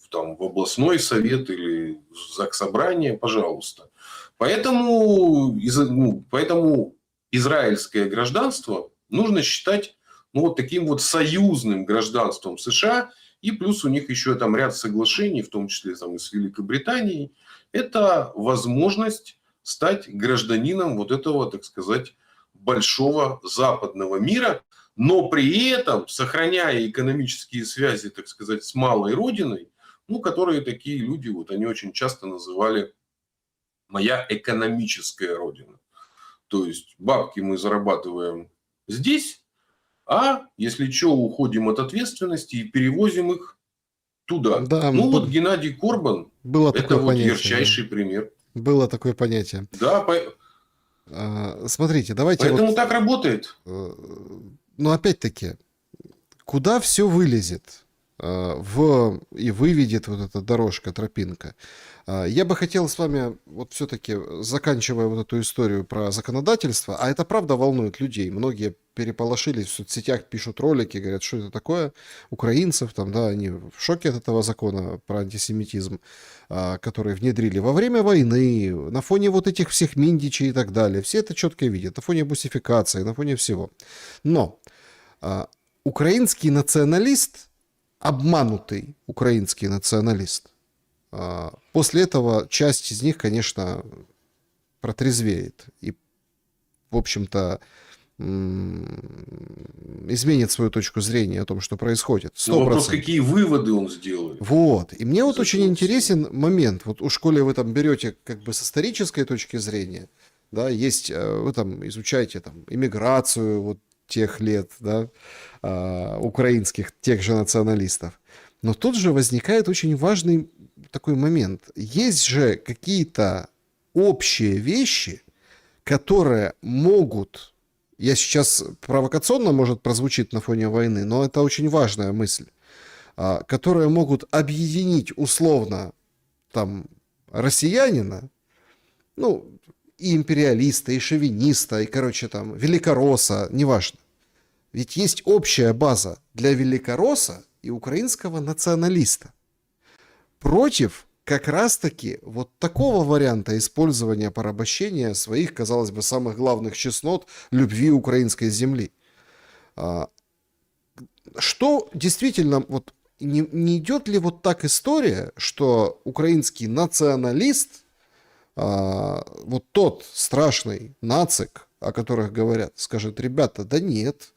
там, в областной совет или в заксобрание, пожалуйста. Поэтому израильское гражданство нужно считать вот таким вот союзным гражданством США, и плюс у них еще там ряд соглашений, в том числе там, и с Великобританией, это возможность стать гражданином вот этого, так сказать, большого западного мира, но при этом сохраняя экономические связи, так сказать, с малой родиной, которые такие люди, вот они очень часто называли «моя экономическая родина». То есть бабки мы зарабатываем здесь, а если что, уходим от ответственности и перевозим их туда. Да, Вот Геннадий Корбан – было это такое вот понятие. ярчайший пример. Было такое понятие. Да, Смотрите, давайте поэтому так работает. Но опять-таки, куда все вылезет и выведет вот эта дорожка, тропинка? Я бы хотел с вами, вот все-таки, заканчивая вот эту историю про законодательство, а это правда волнует людей. Многие переполошились в соцсетях, пишут ролики, говорят, что это такое, украинцев, там, да, они в шоке от этого закона про антисемитизм, который внедрили во время войны, на фоне вот этих всех Миндичей и так далее. Все это четко видят, на фоне бусификации, на фоне всего. Но украинский националист, обманутый украинский националист, после этого часть из них, конечно, протрезвеет и, в общем-то, изменит свою точку зрения о том, что происходит. 100%. Но вопрос, какие выводы он сделает. Вот. И мне вот очень интересен момент. Вот у школе вы там берете как бы с исторической точки зрения, да, есть, вы там изучаете там иммиграцию вот тех лет, да, украинских, тех же националистов. Но тут же возникает очень важный такой момент. Есть же какие-то общие вещи, которые могут, я сейчас провокационно, может, прозвучит на фоне войны, но это очень важная мысль, которые могут объединить условно там россиянина, ну, и империалиста, и шовиниста, и, короче, там, великоросса, неважно. Ведь есть общая база для великоросса и украинского националиста против как раз-таки вот такого варианта использования порабощения своих, казалось бы, самых главных чеснот любви украинской земли. Что действительно, вот не идет ли вот так история, что украинский националист, вот тот страшный нацик, о которых говорят, скажет: ребята, да нет,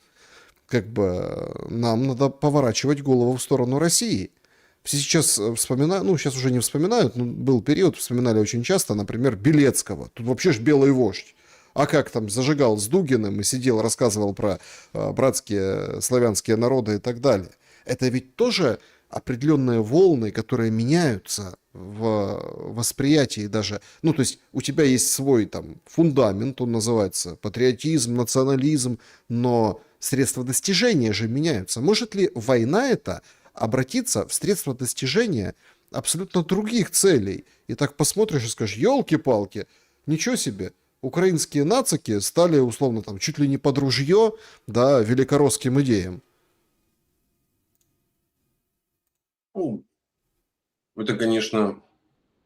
как бы нам надо поворачивать голову в сторону России. Все сейчас вспоминают, ну, сейчас уже не вспоминают, но был период, вспоминали очень часто, например, Белецкого. Тут вообще ж белый вождь. А как там зажигал с Дугиным и сидел, рассказывал про братские славянские народы и так далее. Это ведь тоже определенные волны, которые меняются в восприятии даже. Ну, то есть у тебя есть свой там фундамент, он называется патриотизм, национализм, но средства достижения же меняются. Может ли война это обратиться в средства достижения абсолютно других целей? И так посмотришь и скажешь: елки-палки, ничего себе, украинские нацики стали условно там чуть ли не под ружье, да, великоросским идеям. Ну, это, конечно,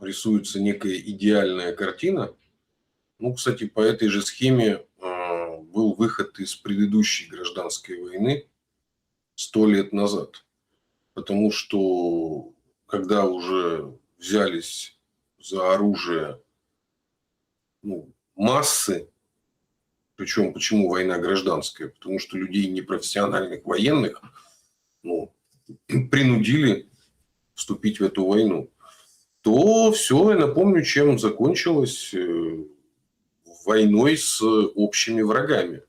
рисуется некая идеальная картина. Ну, кстати, по этой же схеме был выход из предыдущей гражданской войны 100 лет назад. Потому что, когда уже взялись за оружие массы, причем почему война гражданская? Потому что людей непрофессиональных военных принудили вступить в эту войну. То все, я напомню, чем закончилось: войной с общими врагами,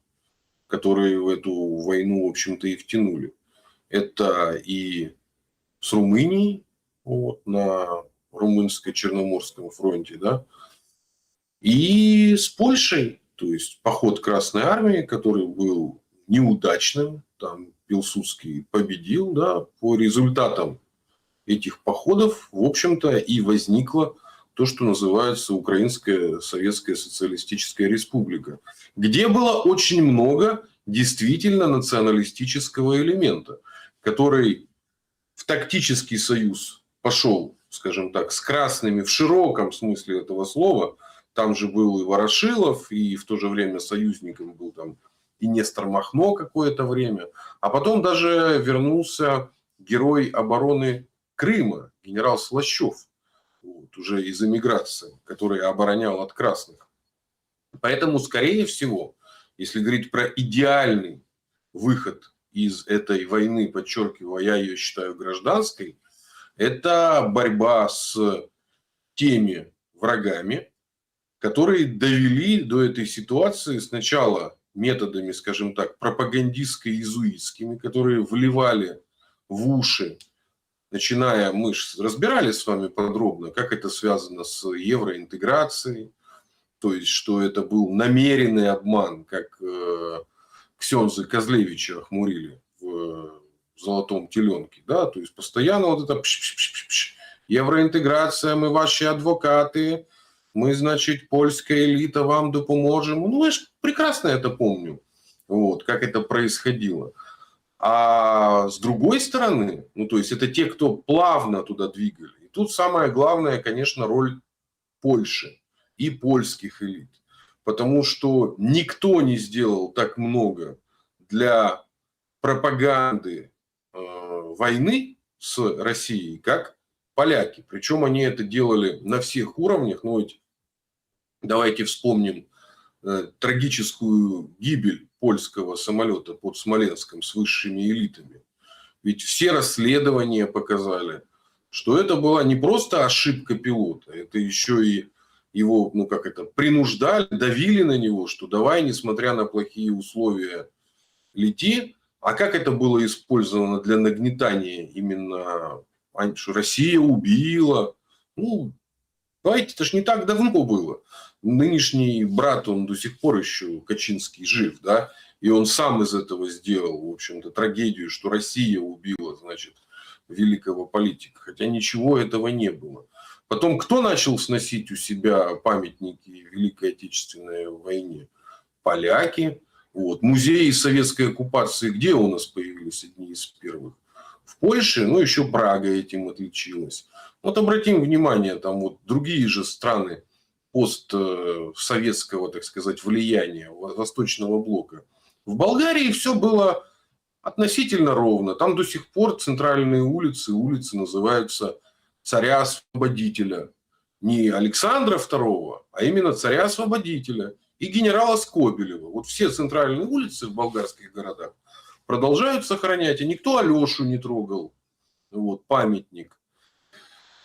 которые в эту войну, в общем-то, и втянули. Это и с Румынией, на румынско-черноморском фронте, да, и с Польшей, то есть поход Красной Армии, который был неудачным, там Пилсудский победил, да, по результатам этих походов, в общем-то, и возникло то, что называется Украинская Советская Социалистическая Республика, где было очень много действительно националистического элемента, который в тактический союз пошел, скажем так, с красными в широком смысле этого слова. Там же был и Ворошилов, и в то же время союзником был там и Нестор Махно какое-то время. А потом даже вернулся герой обороны Крыма, генерал Слащев, вот, уже из эмиграции, который оборонял от красных. Поэтому, скорее всего, если говорить про идеальный выход из этой войны, подчеркиваю, я ее считаю гражданской, это борьба с теми врагами, которые довели до этой ситуации сначала методами, скажем так, пропагандистско-иезуитскими, которые вливали в уши, начиная, мы же разбирали с вами подробно, как это связано с евроинтеграцией, то есть, что это был намеренный обман, как Ксензы Козлевича охмурили в «Золотом теленке», да, то есть постоянно вот это евроинтеграция, мы ваши адвокаты, мы, значит, польская элита, вам допоможем. Ну, я же прекрасно это помню, вот, как это происходило. А с другой стороны, ну, то есть это те, кто плавно туда двигали. И тут самое главное, конечно, роль Польши и польских элит. Потому что никто не сделал так много для пропаганды войны с Россией, как поляки. Причем они это делали на всех уровнях. Ну, ведь давайте вспомним трагическую гибель польского самолета под Смоленском с высшими элитами. Ведь все расследования показали, что это была не просто ошибка пилота, это еще и его, ну как это, принуждали, давили на него, что давай, несмотря на плохие условия, лети. А как это было использовано для нагнетания именно, что Россия убила? Ну, давайте, это ж не так давно было. Нынешний брат, он до сих пор еще Качинский жив, да, и он сам из этого сделал, в общем-то, трагедию, что Россия убила, значит, великого политика. Хотя ничего этого не было. Потом, кто начал сносить у себя памятники Великой Отечественной войне? Поляки. Вот. Музеи советской оккупации где у нас появились одни из первых? В Польше, ну, еще Прага этим отличилась. Вот обратим внимание, там вот другие же страны постсоветского, так сказать, влияния Восточного блока. В Болгарии все было относительно ровно. Там до сих пор центральные улицы называются царя-освободителя. Не Александра II, а именно царя-освободителя и генерала Скобелева. Вот все центральные улицы в болгарских городах продолжают сохранять. И никто Алешу не трогал. Вот, памятник.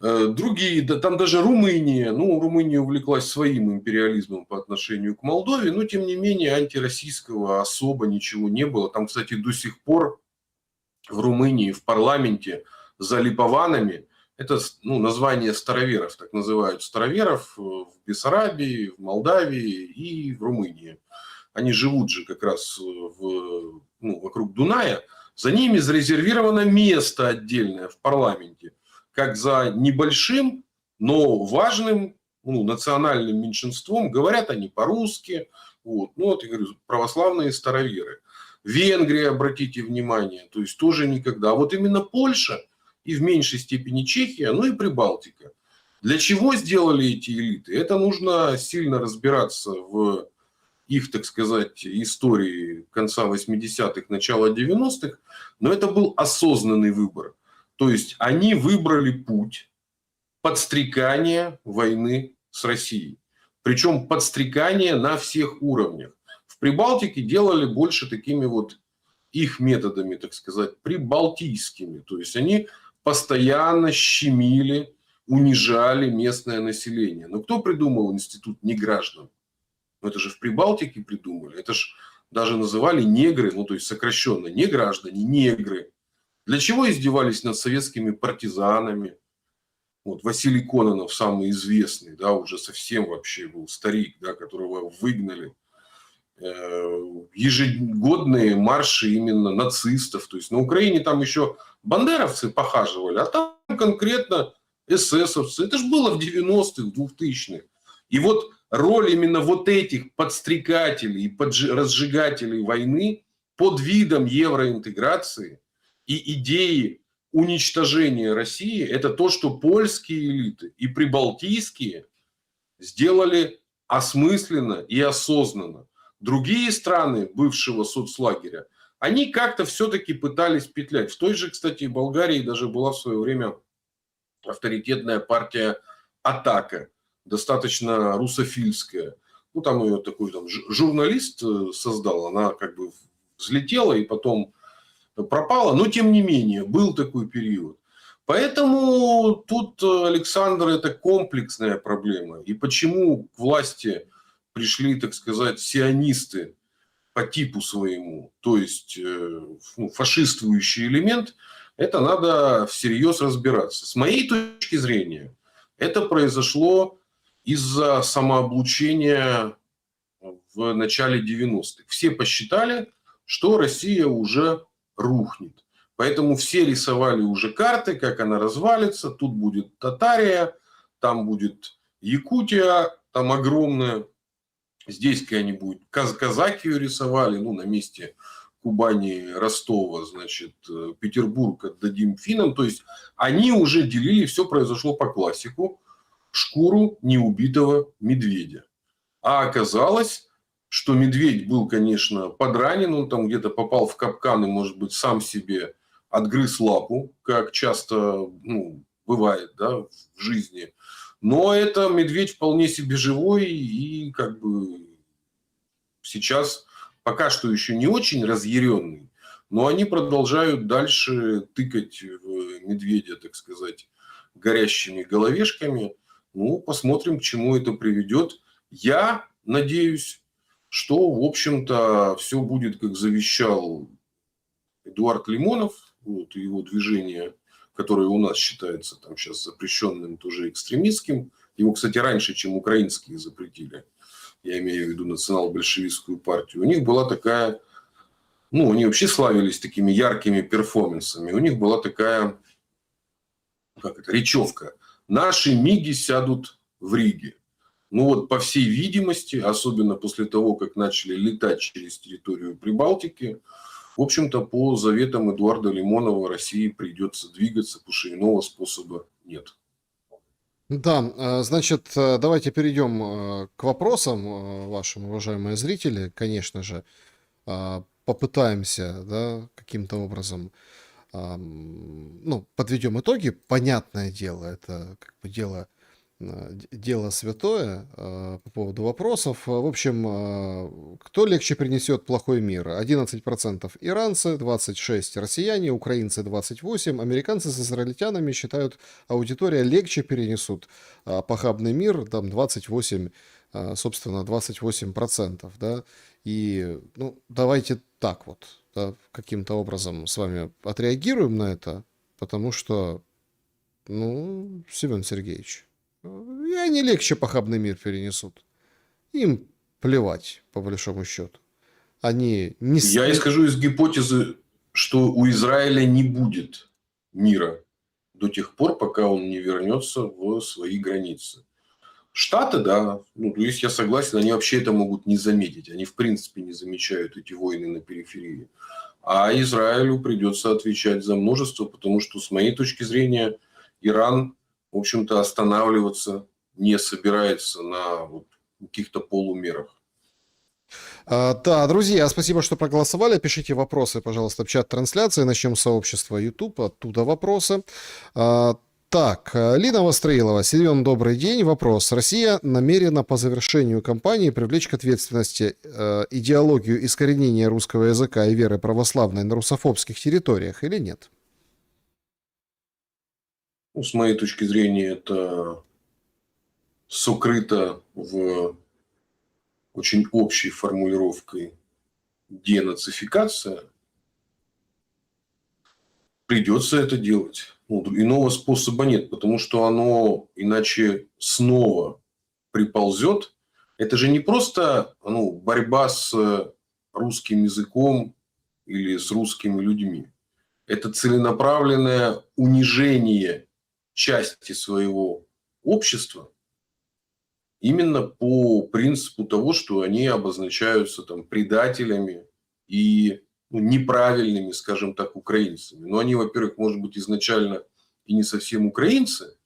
Другие, да, там даже Румыния. Ну, Румыния увлеклась своим империализмом по отношению к Молдове. Но, тем не менее, антироссийского особо ничего не было. Там, кстати, до сих пор в Румынии в парламенте за липованами, это, ну, название староверов, так называют староверов в Бессарабии, в Молдавии и в Румынии. Они живут же как раз вокруг Дуная. За ними зарезервировано место отдельное в парламенте, как за небольшим, но важным, ну, национальным меньшинством. Говорят они по-русски. Вот. Ну, вот я говорю, православные староверы. Венгрия, обратите внимание, то есть тоже никогда. А вот именно Польша и в меньшей степени Чехия, ну и Прибалтика. Для чего сделали эти элиты? Это нужно сильно разбираться в их, так сказать, истории конца 80-х, начала 90-х. Но это был осознанный выбор. То есть они выбрали путь подстрекания войны с Россией. Причем подстрекания на всех уровнях. В Прибалтике делали больше такими вот их методами, так сказать, прибалтийскими. То есть они постоянно щемили, унижали местное население. Но кто придумал институт неграждан? Ну, это же в Прибалтике придумали. Это же даже называли негры, ну то есть сокращенно, не граждане, негры. Для чего издевались над советскими партизанами? Вот Василий Кононов, самый известный, да, уже совсем вообще был старик, да, которого выгнали. ежегодные марши именно нацистов. То есть на Украине там еще бандеровцы похаживали, а там конкретно эсэсовцы. Это же было в 90-х, 2000-х. И вот роль именно вот этих подстрекателей и разжигателей войны под видом евроинтеграции и идеи уничтожения России, это то, что польские элиты и прибалтийские сделали осмысленно и осознанно. Другие страны бывшего соцлагеря, они как-то все-таки пытались петлять. В той же, кстати, Болгарии даже была в свое время авторитетная партия «Атака», достаточно русофильская. Ну, там ее такой журналист создал, она как бы взлетела и потом пропала. Но, тем не менее, был такой период. Поэтому тут, Александр, это комплексная проблема. И почему к власти пришли, так сказать, сионисты по типу своему, то есть фашистующий элемент, это надо всерьез разбираться. С моей точки зрения, это произошло из-за самооблучения в начале 90-х. Все посчитали, что Россия уже рухнет. Поэтому все рисовали уже карты, как она развалится. Тут будет Татария, там будет Якутия, там огромная. Здесь какая-нибудь Казакию рисовали, ну, на месте Кубани, Ростова, значит, Петербург отдадим финнам. То есть они уже делили, все произошло по классику, шкуру неубитого медведя. А оказалось, что медведь был, конечно, подранен, он там где-то попал в капкан и, может быть, сам себе отгрыз лапу, как часто бывает, да, в жизни. Но это медведь вполне себе живой и как бы сейчас пока что еще не очень разъяренный, но они продолжают дальше тыкать в медведя, так сказать, горящими головешками. Ну, посмотрим, к чему это приведет. Я надеюсь, что, в общем-то, все будет, как завещал Эдуард Лимонов, вот, его движение, которое у нас считается там сейчас запрещенным, тоже экстремистским. Его, кстати, раньше, чем украинские запретили. Я имею в виду национал-большевистскую партию. У них была такая... Ну, они вообще славились такими яркими перформансами. У них была такая, как это, речевка. Наши МИГи сядут в Риге. Ну вот, по всей видимости, особенно после того, как начали летать через территорию Прибалтики, в общем-то, по заветам Эдуарда Лимонова России придется двигаться, потому что иного способа нет. Да, значит, давайте перейдем к вопросам вашим, уважаемые зрители. Конечно же, попытаемся, да, каким-то образом, подведем итоги. Понятное дело, это как бы дело святое. По поводу вопросов. В общем, кто легче принесет плохой мир? 11% иранцы, 26% россияне, украинцы 28%, американцы с израильтянами считают, аудитория легче перенесут похабный мир, там 28%, собственно, 28%, да. И, давайте так вот, да, каким-то образом с вами отреагируем на это, потому что, Семен Сергеевич, и они легче похабный мир перенесут. Им плевать, по большому счету. Они не... Я исхожу из гипотезы, что у Израиля не будет мира до тех пор, пока он не вернется в свои границы. Штаты, да, то есть я согласен, они вообще это могут не заметить. Они в принципе не замечают эти войны на периферии. А Израилю придется отвечать за множество, потому что, с моей точки зрения, Иран, в общем-то, останавливаться не собирается на каких-то полумерах. Да, друзья, спасибо, что проголосовали. Пишите вопросы, пожалуйста, в чат трансляции. Начнем с сообщества YouTube, оттуда вопросы. Так, Лина Востроилова. Семен, добрый день. Вопрос. Россия намерена по завершению кампании привлечь к ответственности идеологию искоренения русского языка и веры православной на русофобских территориях или нет? С моей точки зрения, это сокрыто в очень общей формулировкой денацификация. Придется это делать. Иного способа нет, потому что оно иначе снова приползет Это же не просто борьба с русским языком или с русскими людьми. Это целенаправленное унижение части своего общества именно по принципу того, что они обозначаются там предателями и неправильными, скажем так, украинцами. Но они, во-первых, может быть, изначально и не совсем украинцы,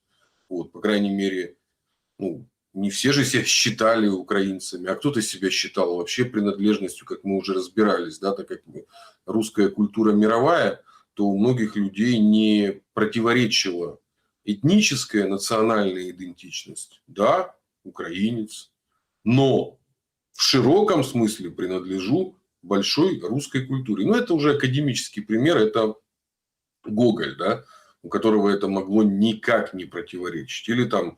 по крайней мере, не все же себя считали украинцами, а кто-то себя считал вообще принадлежностью, как мы уже разбирались, да, так как русская культура мировая, то у многих людей не противоречила этническая, национальная идентичность. Да, украинец, но в широком смысле принадлежу большой русской культуре. Это уже академический пример, это Гоголь, да, у которого это могло никак не противоречить. Или там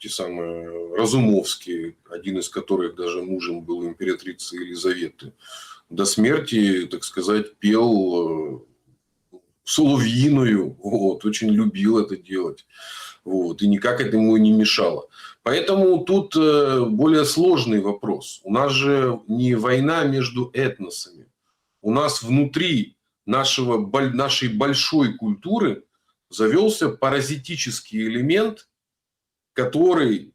те самые Разумовские, один из которых даже мужем был императрицы Елизаветы, до смерти, так сказать, пел соловьиную, очень любил это делать, и никак этому не мешало. Поэтому тут более сложный вопрос. У нас же не война между этносами. У нас внутри нашей большой культуры завелся паразитический элемент, который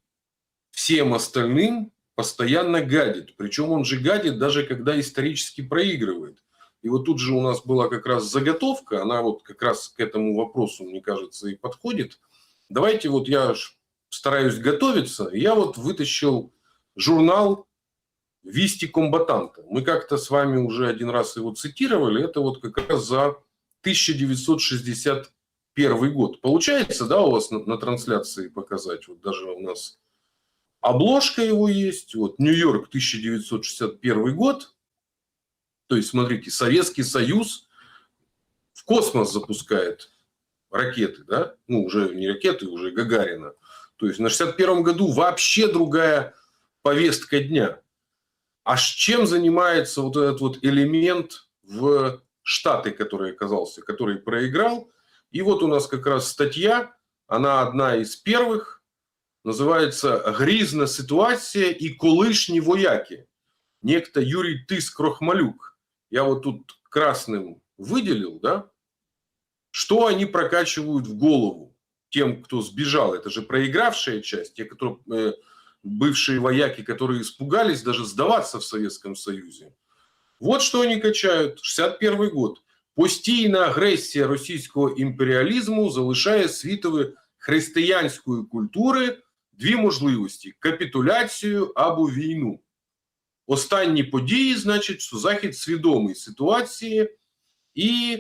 всем остальным постоянно гадит. Причем он же гадит даже когда исторически проигрывает. И тут же у нас была как раз заготовка, она как раз к этому вопросу, мне кажется, и подходит. Давайте я стараюсь готовиться, я вытащил журнал «Вести комбатанта». Мы как-то с вами уже один раз его цитировали, это как раз за 1961 год. Получается, да, у вас на трансляции показать? Даже у нас обложка его есть. Нью-Йорк, 1961 год. То есть, смотрите, Советский Союз в космос запускает ракеты, да? Уже не ракеты, уже Гагарина. То есть, на 61 году вообще другая повестка дня. А чем занимается этот элемент в Штаты, который оказался, который проиграл? И у нас как раз статья, она одна из первых, называется «Грізна ситуація і колишні вояки». Некто Юрий Тыс-Крохмалюк. Я тут красным выделил, да, что они прокачивают в голову тем, кто сбежал. Это же проигравшая часть, те, которые, бывшие вояки, которые испугались даже сдаваться в Советском Союзе. Вот что они качают. 61 год. Постійна агресія російського імперіалізму залишає світові християнської культури дві можливості – капітуляцію або війну. Останні події, значить, що Захід свідомий ситуації і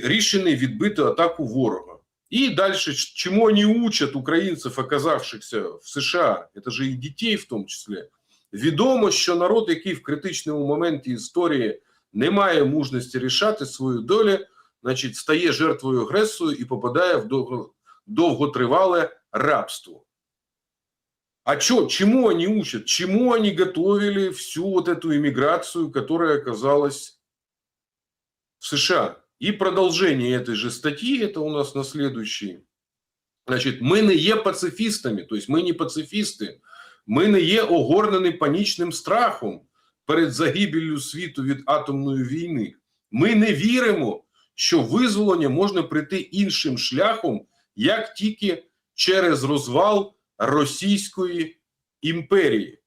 рішений відбити атаку ворога. И дальше, чему они учат украинцев, оказавшихся в США, это же и детей в том числе. Відомо, що народ, який в критичному моменті історії не має мужності рішати свою долю, значить, стає жертвою агресії і попадає в довготривале рабство. А чему они учат? Чему они готовили всю эту иммиграцию, которая оказалась в США? И продолжение этой же статьи, это у нас на следующий. Значить, ми не є пацифістами, тобто ми не пацифісти, ми не є огорнені панічним страхом перед загибелью світу від атомної війни. Ми не віримо, що визволення можна прийти іншим шляхом, як тільки через розвал Російської імперії.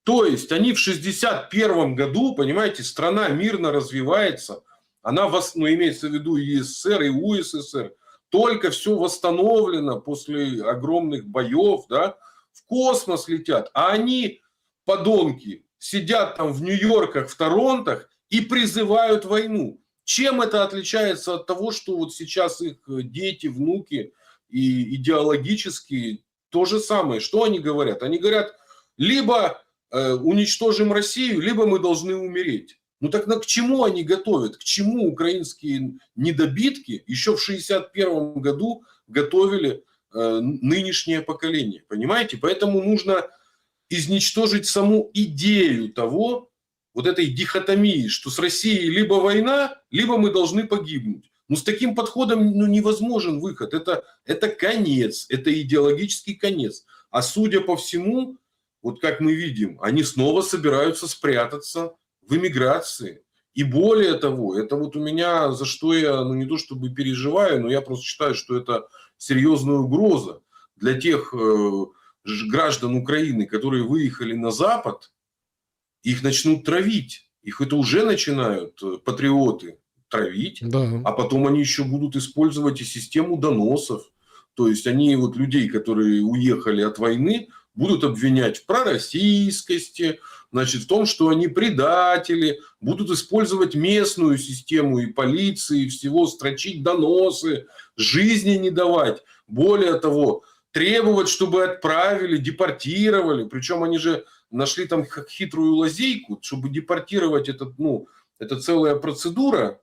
То есть они в 61 году, понимаете, страна мирно развивается, она, имеется в виду и СССР, и УССР, только все восстановлено после огромных боев, да, в космос летят, а они, подонки, сидят там в Нью-Йорках, в Торонтах и призывают войну. Чем это отличается от того, что вот сейчас их дети, внуки и идеологические то же самое? Что они говорят? Они говорят, либо уничтожим Россию, либо мы должны умереть. Ну так к чему они готовят? К чему украинские недобитки еще в 61 году готовили нынешнее поколение? Понимаете? Поэтому нужно изничтожить саму идею того, вот этой дихотомии, что с Россией либо война, либо мы должны погибнуть. Ну с таким подходом невозможен выход. Это конец, это идеологический конец. А судя по всему, вот как мы видим, они снова собираются спрятаться в эмиграции. И более того, это вот у меня, за что я, ну не то чтобы переживаю, но я просто считаю, что это серьезная угроза для тех граждан Украины, которые выехали на Запад, их начнут травить. Их это уже начинают патриоты травить, Да. а потом они еще будут использовать и систему доносов. То есть они вот людей, которые уехали от войны, будут обвинять в пророссийскости, значит, в том, что они предатели, будут использовать местную систему и полиции, и всего, строчить доносы, жизни не давать. Более того, требовать, чтобы отправили, депортировали. Причем они же нашли там хитрую лазейку, чтобы депортировать этот, ну, это целая процедура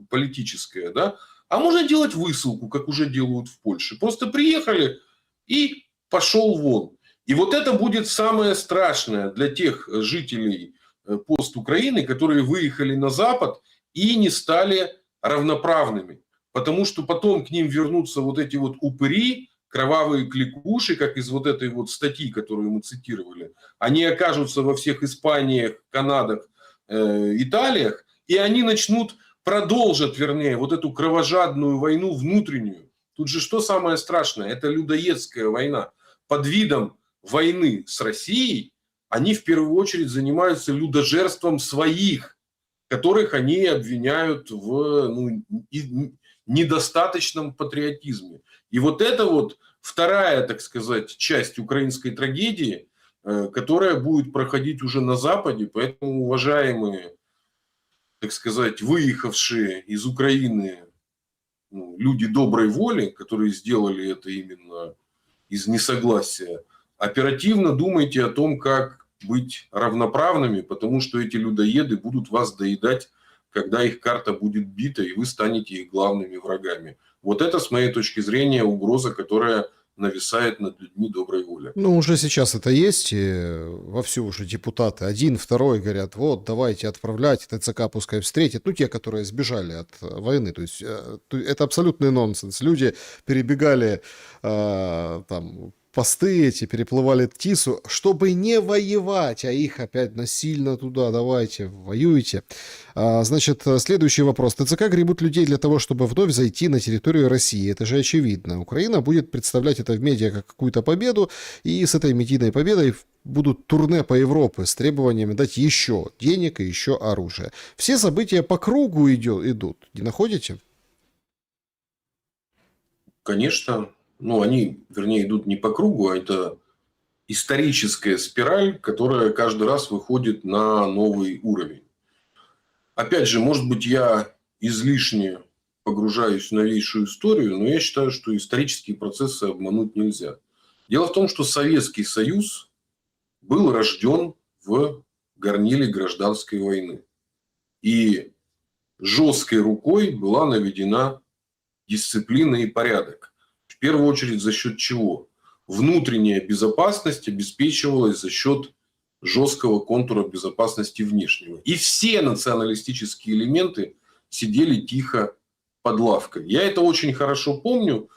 политическая, да, а можно делать высылку, как уже делают в Польше. Просто приехали и пошел вон. И вот это будет самое страшное для тех жителей пост-Украины, которые выехали на Запад и не стали равноправными. Потому что потом к ним вернутся вот эти вот упыри, кровавые кликуши, как из вот этой вот статьи, которую мы цитировали. Они окажутся во всех Испаниях, Канадах, Италиях, и они продолжат, вернее, вот эту кровожадную войну внутреннюю. Тут же что самое страшное? Это людоедская война. Под видом войны с Россией они в первую очередь занимаются людожерством своих, которых они обвиняют в недостаточном патриотизме. И вот это вот вторая, так сказать, часть украинской трагедии, которая будет проходить уже на Западе. Поэтому, уважаемые, так сказать, выехавшие из Украины люди доброй воли, которые сделали это именно из несогласия, оперативно думайте о том, как быть равноправными, потому что эти людоеды будут вас доедать, когда их карта будет бита, и вы станете их главными врагами. Вот это, с моей точки зрения, угроза, которая нависает над людьми доброй воли. Ну, уже сейчас это есть, и вовсю уже депутаты, один, второй говорят, вот, давайте отправлять, ТЦК пускай встретит, ну, те, которые сбежали от войны, то есть это абсолютный нонсенс, люди перебегали там посты эти, переплывали Тису, чтобы не воевать, а их опять насильно туда, давайте, воюйте. Значит, следующий вопрос. ТЦК гребут людей для того, чтобы вновь зайти на территорию России. Это же очевидно. Украина будет представлять это в медиа как какую-то победу, и с этой медийной победой будут турне по Европе с требованиями дать еще денег и еще оружия. Все события по кругу идут. Не находите? Конечно. Ну, они, вернее, идут не по кругу, а это историческая спираль, которая каждый раз выходит на новый уровень. Опять же, может быть, я излишне погружаюсь в новейшую историю, но я считаю, что исторические процессы обмануть нельзя. Дело в том, что Советский Союз был рожден в горниле гражданской войны. И жесткой рукой была наведена дисциплина и порядок. В первую очередь за счет чего? Внутренняя безопасность обеспечивалась за счет жесткого контура безопасности внешнего. И все националистические элементы сидели тихо под лавкой. Я это очень хорошо помню.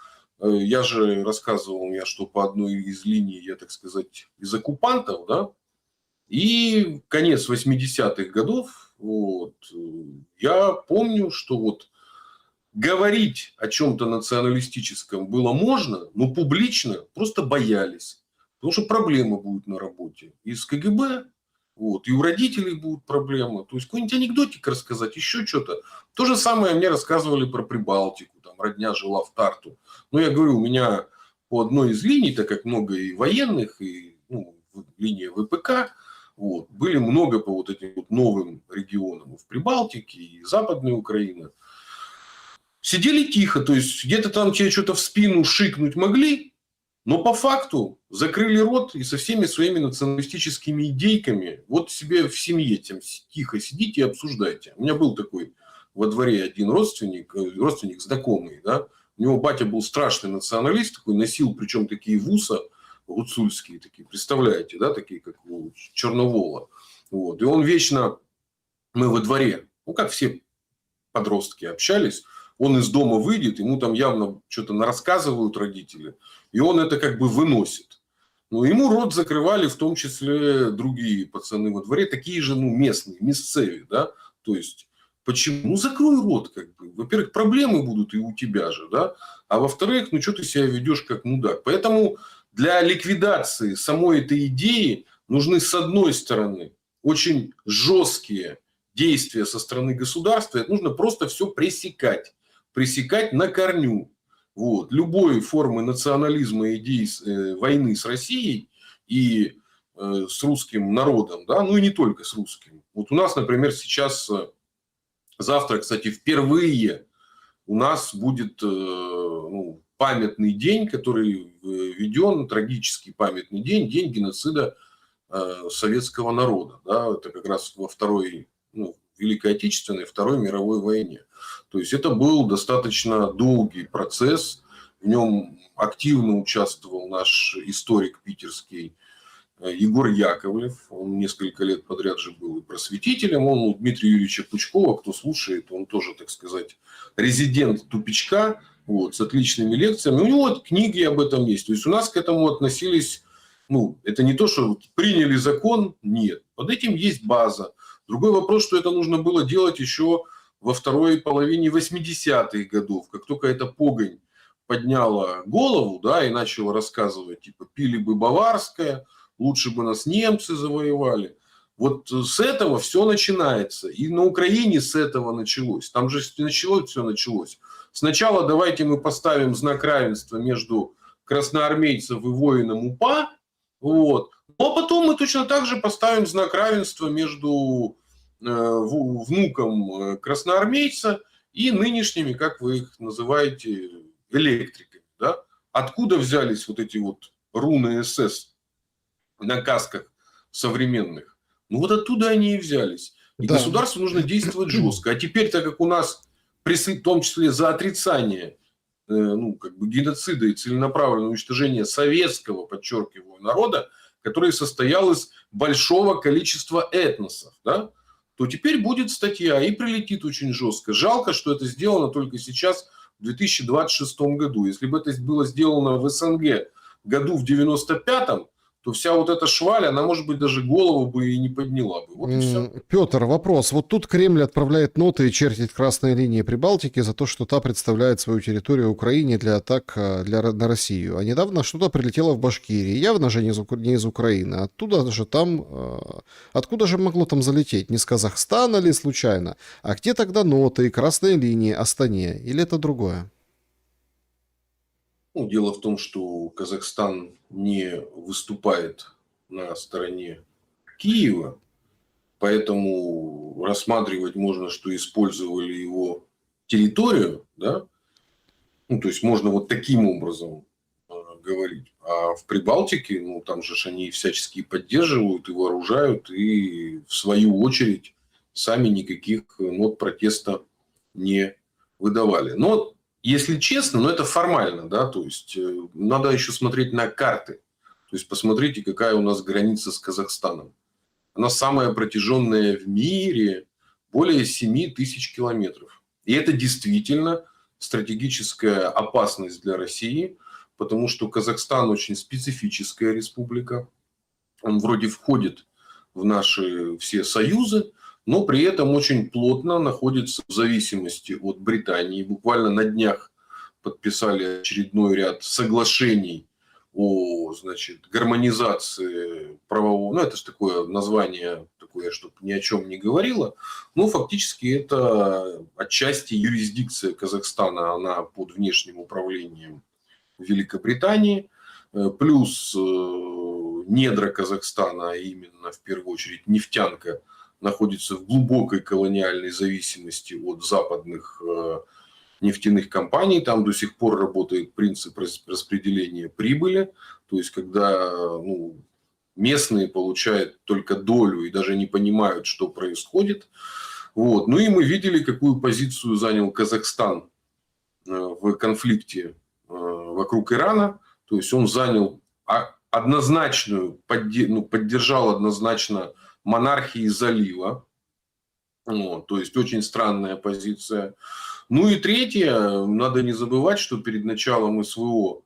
Я же рассказывал, что по одной из линий, я, так сказать, из оккупантов, да, и конец 80-х годов, вот, я помню, что вот говорить о чем-то националистическом было можно, но публично просто боялись. Потому что проблемы будут на работе. И с КГБ, вот, и у родителей будут проблемы. То есть какой-нибудь анекдотик рассказать, еще что-то. То же самое мне рассказывали про Прибалтику. Там родня жила в Тарту. Но я говорю, у меня по одной из линий, так как много и военных, и линия ВПК, вот, были много по вот этим вот новым регионам. В Прибалтике, и Западная Украина. Сидели тихо, то есть где-то там тебе что-то в спину шикнуть могли, но по факту закрыли рот и со всеми своими националистическими идейками вот себе в семье тем тихо сидите и обсуждайте. У меня был такой во дворе один родственник знакомый, да, у него батя был страшный националист, такой носил, причем такие вуса гуцульские, такие, представляете, да, такие как у Черновола. Вот. И он вечно, мы во дворе, как все подростки общались, он из дома выйдет, ему там явно что-то рассказывают родители, и он это как бы выносит. Но ему рот закрывали в том числе другие пацаны во дворе, такие же, ну, местные, местцеви, да, то есть почему? Ну, закрой рот, как бы. Во-первых, проблемы будут и у тебя же, да, а во-вторых, ну, что ты себя ведешь как мудак. Поэтому для ликвидации самой этой идеи нужны, с одной стороны, очень жесткие действия со стороны государства. Это нужно просто все пресекать. Пресекать на корню. Вот. Любой формы национализма и идей войны с Россией и с русским народом, да, ну и не только с русским. Вот у нас, например, сейчас, завтра, кстати, впервые у нас будет ну, памятный день, который введен, трагический памятный день, день геноцида советского народа. Да, это как раз во второй, ну, Великой Отечественной, Второй мировой войне. То есть это был достаточно долгий процесс. В нем активно участвовал наш историк питерский Егор Яковлев. Он несколько лет подряд же был и просветителем. Он у Дмитрия Юрьевича Пучкова, кто слушает, он тоже, так сказать, резидент тупичка, вот, с отличными лекциями. У него вот книги об этом есть. То есть у нас к этому относились, ну, это не то, что приняли закон, нет. Под этим есть база. Другой вопрос, что это нужно было делать еще во второй половине 80-х годов, как только эта погонь подняла голову, да, и начала рассказывать, типа, пили бы баварское, лучше бы нас немцы завоевали. Вот с этого все начинается. И на Украине с этого началось. Там же началось, все началось. Сначала давайте мы поставим знак равенства между красноармейцем и воином УПА, вот. Но потом мы точно так же поставим знак равенства между внуком красноармейца и нынешними, как вы их называете, электриками. Да? Откуда взялись вот эти вот руны СС на касках современных? Ну вот оттуда они и взялись. И Да. государству нужно действовать жестко. А теперь, так как у нас, в том числе за отрицание ну, как бы геноцида и целенаправленного уничтожения советского, подчеркиваю, народа, который состоял из большого количества этносов, да, то теперь будет статья и прилетит очень жестко. Жалко, что это сделано только сейчас, в 2026 году. Если бы это было сделано в СНГ году в 95-м, то вся вот эта шваль, она, может быть, даже голову бы и не подняла бы. Вот и все. Петр, вопрос. Вот тут Кремль отправляет ноты и чертит красные линии Прибалтики за то, что та представляет свою территорию Украине для атак на Россию. А недавно что-то прилетело в Башкирии. Явно же не из Украины. Оттуда же там... Откуда же могло там залететь? Не с Казахстана ли случайно? А где тогда ноты и красные линии Астане? Или это другое? Ну, дело в том, что Казахстан не выступает на стороне Киева, поэтому рассматривать можно, что использовали его территорию, да, ну, то есть можно вот таким образом говорить. А в Прибалтике, ну, там же они всячески поддерживают и вооружают, и в свою очередь сами никаких нот протеста не выдавали. Но если честно, но это формально, да, то есть надо еще смотреть на карты. То есть посмотрите, какая у нас граница с Казахстаном. Она самая протяженная в мире, более 7 тысяч километров. И это действительно стратегическая опасность для России, потому что Казахстан очень специфическая республика. Он вроде входит в наши все союзы, но при этом очень плотно находится в зависимости от Британии. Буквально на днях подписали очередной ряд соглашений о, значит, гармонизации правового. Ну, это же такое название, такое, чтобы ни о чем не говорило. Но фактически это отчасти юрисдикция Казахстана, она под внешним управлением Великобритании. Плюс недра Казахстана, а именно в первую очередь нефтянка, находится в глубокой колониальной зависимости от западных нефтяных компаний. Там до сих пор работает принцип распределения прибыли. То есть, когда ну, местные получают только долю и даже не понимают, что происходит. Вот. Ну и мы видели, какую позицию занял Казахстан в конфликте вокруг Ирана. То есть, он занял однозначную, поддержал однозначно монархии залива. Вот, то есть очень странная позиция. Ну и третье, надо не забывать, что перед началом СВО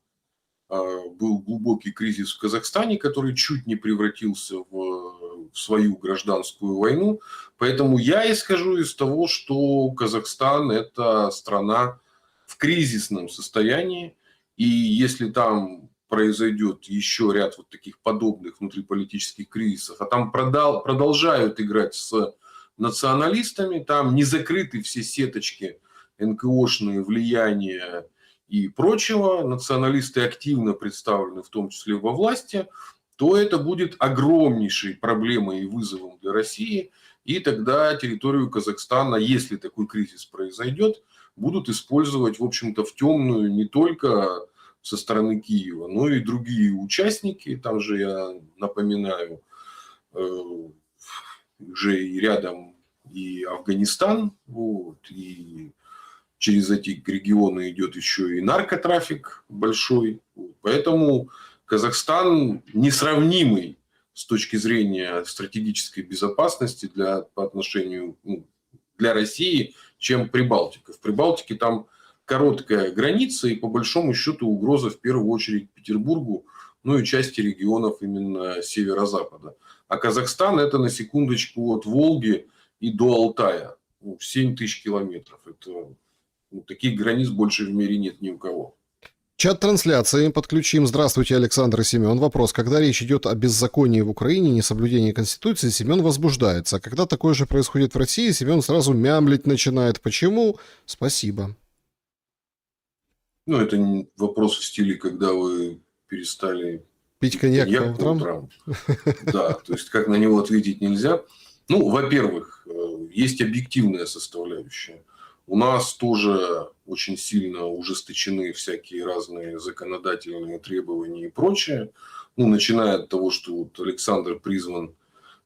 был глубокий кризис в Казахстане, который чуть не превратился в свою гражданскую войну. Поэтому я исхожу из того, что Казахстан – это страна в кризисном состоянии. И если там произойдет еще ряд вот таких подобных внутриполитических кризисов, а там продолжают играть с националистами, там не закрыты все сеточки НКОшные, влияния и прочего, националисты активно представлены, в том числе во власти, то это будет огромнейшей проблемой и вызовом для России. И тогда территорию Казахстана, если такой кризис произойдет, будут использовать, в общем-то, в темную не только со стороны Киева, но и другие участники. Там же, я напоминаю, уже и рядом и Афганистан, вот, и через эти регионы идет еще и наркотрафик большой. Поэтому Казахстан несравнимый с точки зрения стратегической безопасности по отношению для России, чем Прибалтика. В Прибалтике там короткая граница и по большому счету угроза в первую очередь Петербургу, ну и части регионов именно северо-запада. А Казахстан это на секундочку от Волги и до Алтая. 7 тысяч километров. Это таких границ больше в мире нет ни у кого. Чат трансляции подключим. Здравствуйте, Александр и Семен. Вопрос. Когда речь идет о беззаконии в Украине, несоблюдении Конституции, Семен возбуждается. А когда такое же происходит в России, Семен сразу мямлить начинает. Почему? Спасибо. Ну, это вопрос в стиле, когда вы перестали пить коньяк по утрам. Да, то есть как на него ответить нельзя. Ну, во-первых, есть объективная составляющая. У нас тоже очень сильно ужесточены всякие разные законодательные требования и прочее. Ну, начиная от того, что вот Александр признан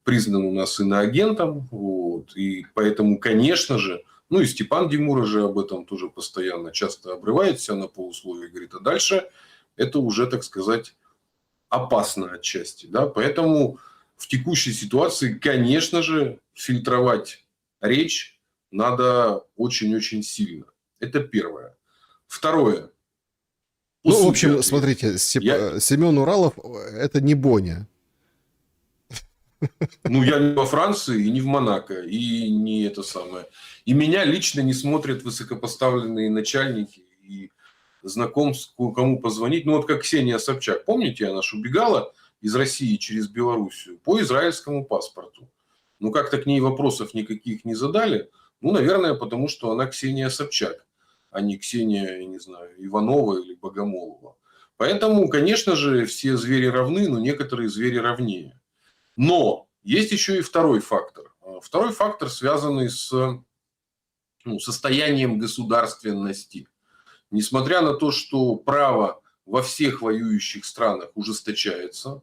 у нас иноагентом. Вот, и поэтому, конечно же, ну и Степан Демура же об этом тоже постоянно часто обрывает себя на полусловие и говорит, а дальше это уже, так сказать, опасно отчасти. Да? Поэтому в текущей ситуации, конечно же, фильтровать речь надо очень-очень сильно. Это первое. Второе. Ну, в общем, смотрите, Семен Уралов – это не Боня. Ну, я не во Франции, и не в Монако, и не это самое. И меня лично не смотрят высокопоставленные начальники и знакомств, кому позвонить. Ну, вот как Ксения Собчак. Помните, она ж убегала из России через Белоруссию по израильскому паспорту. Ну, как-то к ней вопросов никаких не задали. Ну, наверное, потому что она Ксения Собчак, а не Ксения, я не знаю, Иванова или Богомолова. Поэтому, конечно же, все звери равны, но некоторые звери равнее. Но есть еще и второй фактор. Второй фактор, связанный с состоянием государственности. Несмотря на то, что право во всех воюющих странах ужесточается,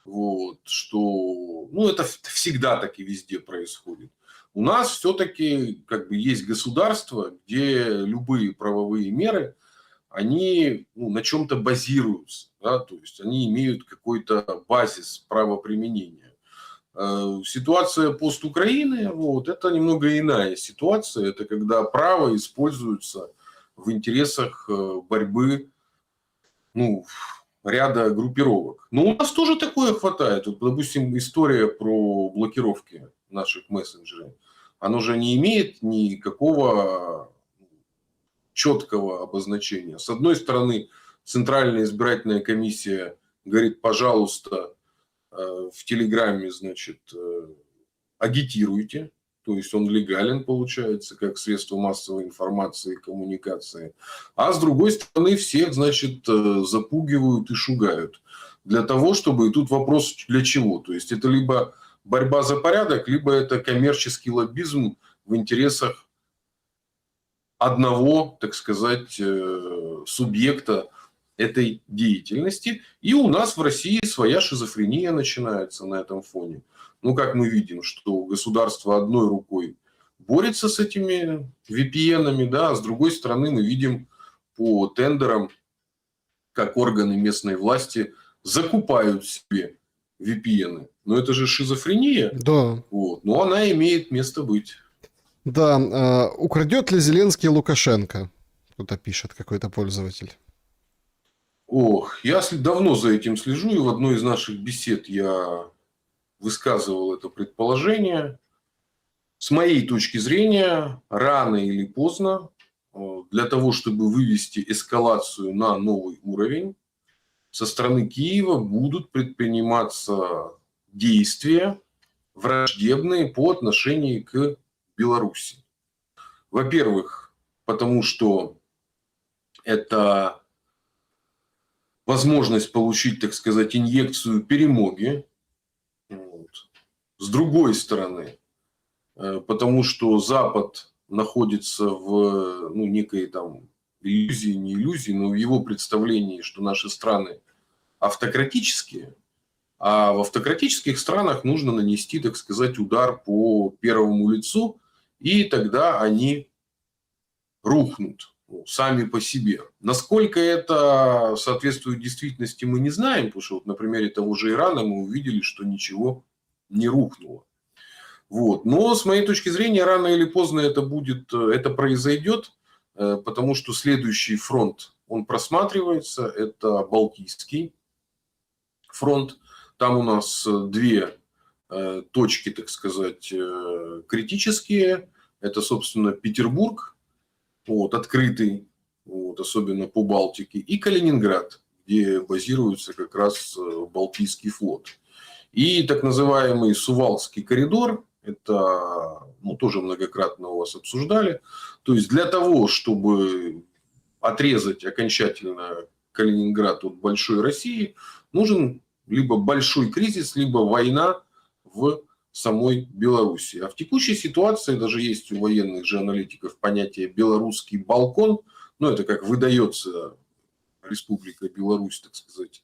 вот, что, это всегда так и везде происходит. У нас все-таки есть государство, где любые правовые меры, они на чем-то базируются, да, то есть они имеют какой-то базис правоприменения. Ситуация постукраины, это немного иная ситуация, это когда право используется в интересах борьбы, ряда группировок. Но у нас тоже такое хватает. Вот, допустим, история про блокировки наших мессенджеров. Оно же не имеет никакого четкого обозначения. С одной стороны, Центральная избирательная комиссия говорит, пожалуйста, в Телеграме, агитируйте. То есть он легален, получается, как средство массовой информации и коммуникации. А с другой стороны, всех, запугивают и шугают. Для того, чтобы... И тут вопрос для чего? То есть это либо борьба за порядок, либо это коммерческий лоббизм в интересах одного, так сказать, субъекта этой деятельности. И у нас в России своя шизофрения начинается на этом фоне. Как мы видим, что государство одной рукой борется с этими VPN-ами, да, а с другой стороны мы видим по тендерам, как органы местной власти закупают себе VPN-ы. Но это же шизофрения. Да. Но она имеет место быть. Да, украдет ли Зеленский Лукашенко? Кто-то пишет, какой-то пользователь. Ох, я давно за этим слежу, и в одной из наших бесед я высказывал это предположение. С моей точки зрения, рано или поздно, для того, чтобы вывести эскалацию на новый уровень, со стороны Киева будут предприниматься действия, враждебные по отношению к Беларуси. Во-первых, потому что это возможность получить, так сказать, инъекцию перемоги. Вот. С другой стороны, потому что Запад находится в некой там иллюзии, не иллюзии, но в его представлении, что наши страны автократические, а в автократических странах нужно нанести, так сказать, удар по первому лицу, и тогда они рухнут сами по себе. Насколько это соответствует действительности, мы не знаем, потому что вот на примере того же Ирана мы увидели, что ничего не рухнуло. Вот. Но с моей точки зрения, рано или поздно это произойдет, потому что следующий фронт, он просматривается, это Балтийский фронт. Там у нас две точки, так сказать, критические. Это, собственно, Петербург, вот, открытый, вот, особенно по Балтике, и Калининград, где базируется как раз Балтийский флот. И так называемый Сувалский коридор, это тоже многократно у вас обсуждали. То есть для того, чтобы отрезать окончательно Калининград от большой России, нужен либо большой кризис, либо война в самой Беларуси. А в текущей ситуации даже есть у военных же аналитиков понятие «белорусский балкон». Это как выдается Республика Беларусь, так сказать,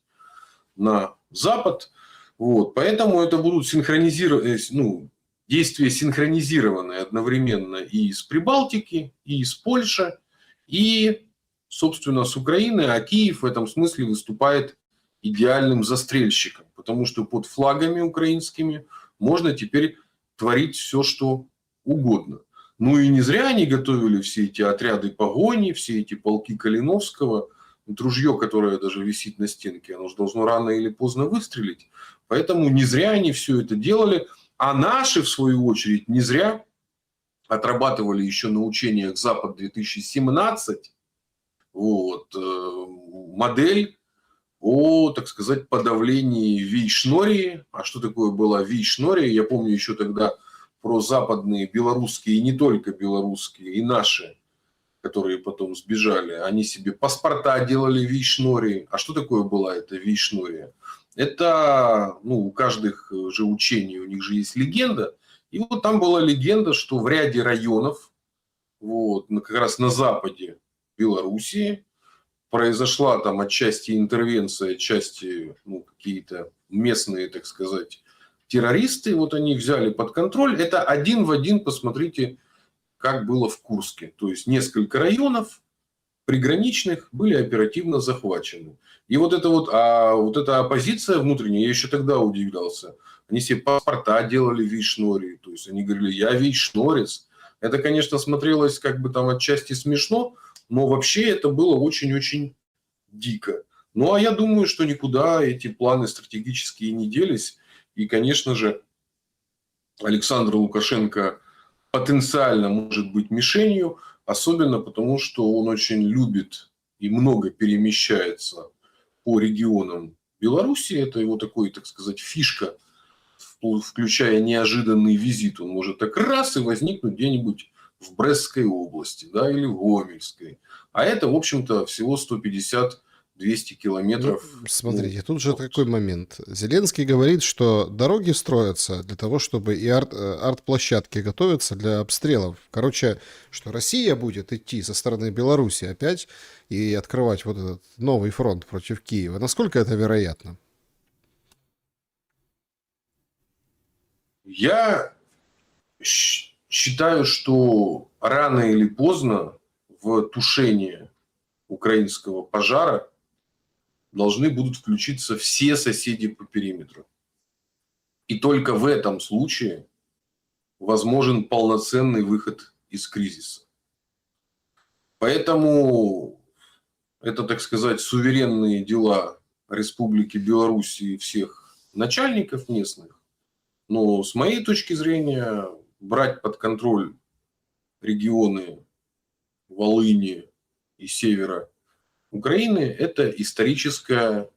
на Запад. Вот. Поэтому это будут действия синхронизированные одновременно и с Прибалтики, и с Польши, и, собственно, с Украины. А Киев в этом смысле выступает идеальным застрельщиком, потому что под флагами украинскими можно теперь творить все, что угодно. И не зря они готовили все эти отряды погони, все эти полки Калиновского. Ружье, которое даже висит на стенке, оно же должно рано или поздно выстрелить. Поэтому не зря они все это делали. А наши, в свою очередь, не зря отрабатывали еще на учениях «Запад-2017» модель о, так сказать, подавлении Вейшнории. А что такое была Вейшнория? Я помню еще тогда про западные белорусские, и не только белорусские, и наши, которые потом сбежали, они себе паспорта делали Вейшнории. А что такое была эта Вейшнория? Это, у каждых же учений, у них же есть легенда. И вот там была легенда, что в ряде районов, как раз на западе Белоруссии, произошла там отчасти интервенция, отчасти какие-то местные, так сказать, террористы. Вот они взяли под контроль. Это один в один, посмотрите, как было в Курске. То есть несколько районов приграничных были оперативно захвачены. И вот эта оппозиция внутренняя, я еще тогда удивлялся. Они себе паспорта делали в Вейшнории. То есть они говорили, я вейшнорец. Это, конечно, смотрелось как бы там отчасти смешно, но вообще это было очень-очень дико. А я думаю, что никуда эти планы стратегические не делись. И, конечно же, Александр Лукашенко потенциально может быть мишенью, особенно потому, что он очень любит и много перемещается по регионам Беларуси. Это его такой, так сказать, фишка, включая неожиданный визит. Он может так раз и возникнуть где-нибудь в Брестской области, да, или в Гомельской. А это, в общем-то, всего 150-200 километров. Смотрите, тут же такой момент. Зеленский говорит, что дороги строятся для того, чтобы и арт-площадки готовятся для обстрелов. Короче, что Россия будет идти со стороны Беларуси опять и открывать вот этот новый фронт против Киева. Насколько это вероятно? Я считаю, что рано или поздно в тушение украинского пожара должны будут включиться все соседи по периметру. И только в этом случае возможен полноценный выход из кризиса. Поэтому это, так сказать, суверенные дела Республики Беларусь и всех начальников местных. Но с моей точки зрения, брать под контроль регионы Волыни и севера Украины – это историческая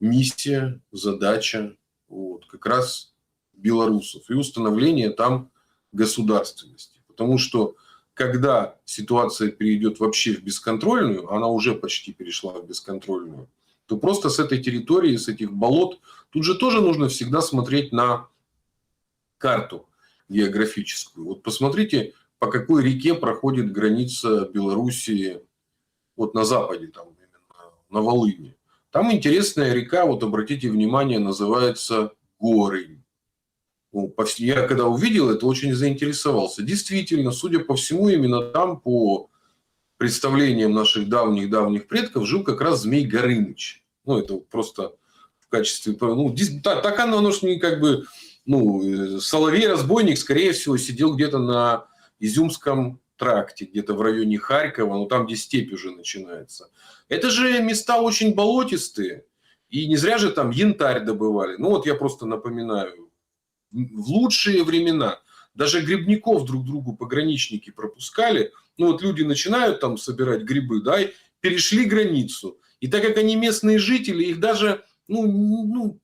миссия, задача вот, как раз белорусов и установление там государственности. Потому что когда ситуация перейдет вообще в бесконтрольную, она уже почти перешла в бесконтрольную, то просто с этой территории, с этих болот, тут же тоже нужно всегда смотреть на карту географическую. Вот посмотрите, по какой реке проходит граница Белоруссии вот на западе, там именно на Волыни. Там интересная река, вот обратите внимание, называется Горынь. Ну, я когда увидел это, очень заинтересовался. Действительно, судя по всему, именно там, по представлениям наших давних предков, жил как раз Змей Горыныч. Ну, это просто в качестве... Ну, так оно ж не как бы... Ну, Соловей-разбойник, скорее всего, сидел где-то на Изюмском тракте, где-то в районе Харькова, ну, там, где степь уже начинается. Это же места очень болотистые. И не зря же там янтарь добывали. Ну, вот я просто напоминаю. В лучшие времена даже грибников друг другу пограничники пропускали. Ну вот люди начинают там собирать грибы, да, и перешли границу. И так как они местные жители, их даже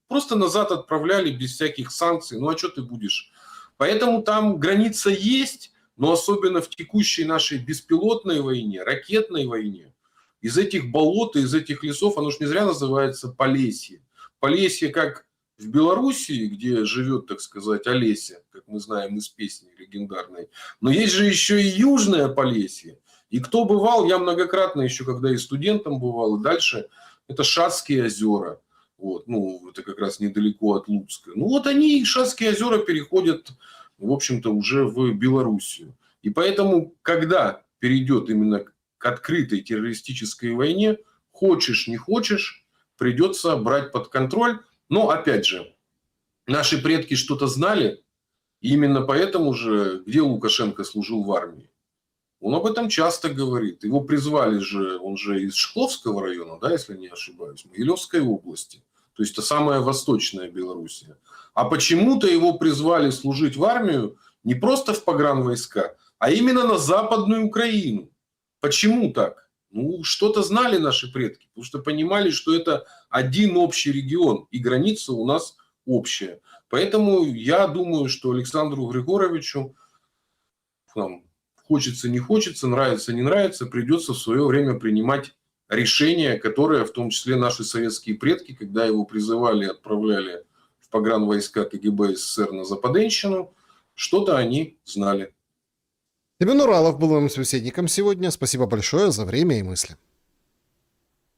просто назад отправляли без всяких санкций. Ну а что ты будешь? Поэтому там граница есть, но особенно в текущей нашей беспилотной войне, ракетной войне, из этих болот, из этих лесов, оно ж не зря называется Полесье. Полесье как в Белоруссии, где живет, так сказать, Олеся, как мы знаем из песни легендарной. Но есть же еще и Южное Полесье. И кто бывал, я многократно еще, когда и студентом бывал, и дальше, это Шацкие озера. Вот, ну, это как раз недалеко от Луцка. Ну, вот они, Шацкие озера, переходят, в общем-то, уже в Белоруссию. И поэтому, когда перейдет именно к открытой террористической войне, хочешь, не хочешь, придется брать под контроль. Но, опять же, наши предки что-то знали, и именно поэтому же, где Лукашенко служил в армии, он об этом часто говорит. Его призвали же, он же из Шкловского района, да, если не ошибаюсь, Могилевской области. То есть, это самая восточная Белоруссия. А почему-то его призвали служить в армию не просто в погранвойска, а именно на Западную Украину. Почему так? Ну, что-то знали наши предки, потому что понимали, что это один общий регион, и граница у нас общая. Поэтому я думаю, что Александру Григоровичу, хочется, не хочется, нравится, не нравится, придется в свое время принимать решения, которые, в том числе наши советские предки, когда его призывали, отправляли в погранвойска КГБ СССР на Западенщину, что-то они знали. Семен Уралов был моим собеседником сегодня. Спасибо большое за время и мысли.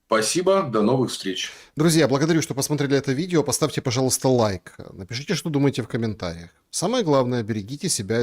Спасибо, до новых встреч. Друзья, благодарю, что посмотрели это видео. Поставьте, пожалуйста, лайк. Напишите, что думаете в комментариях. Самое главное, берегите себя.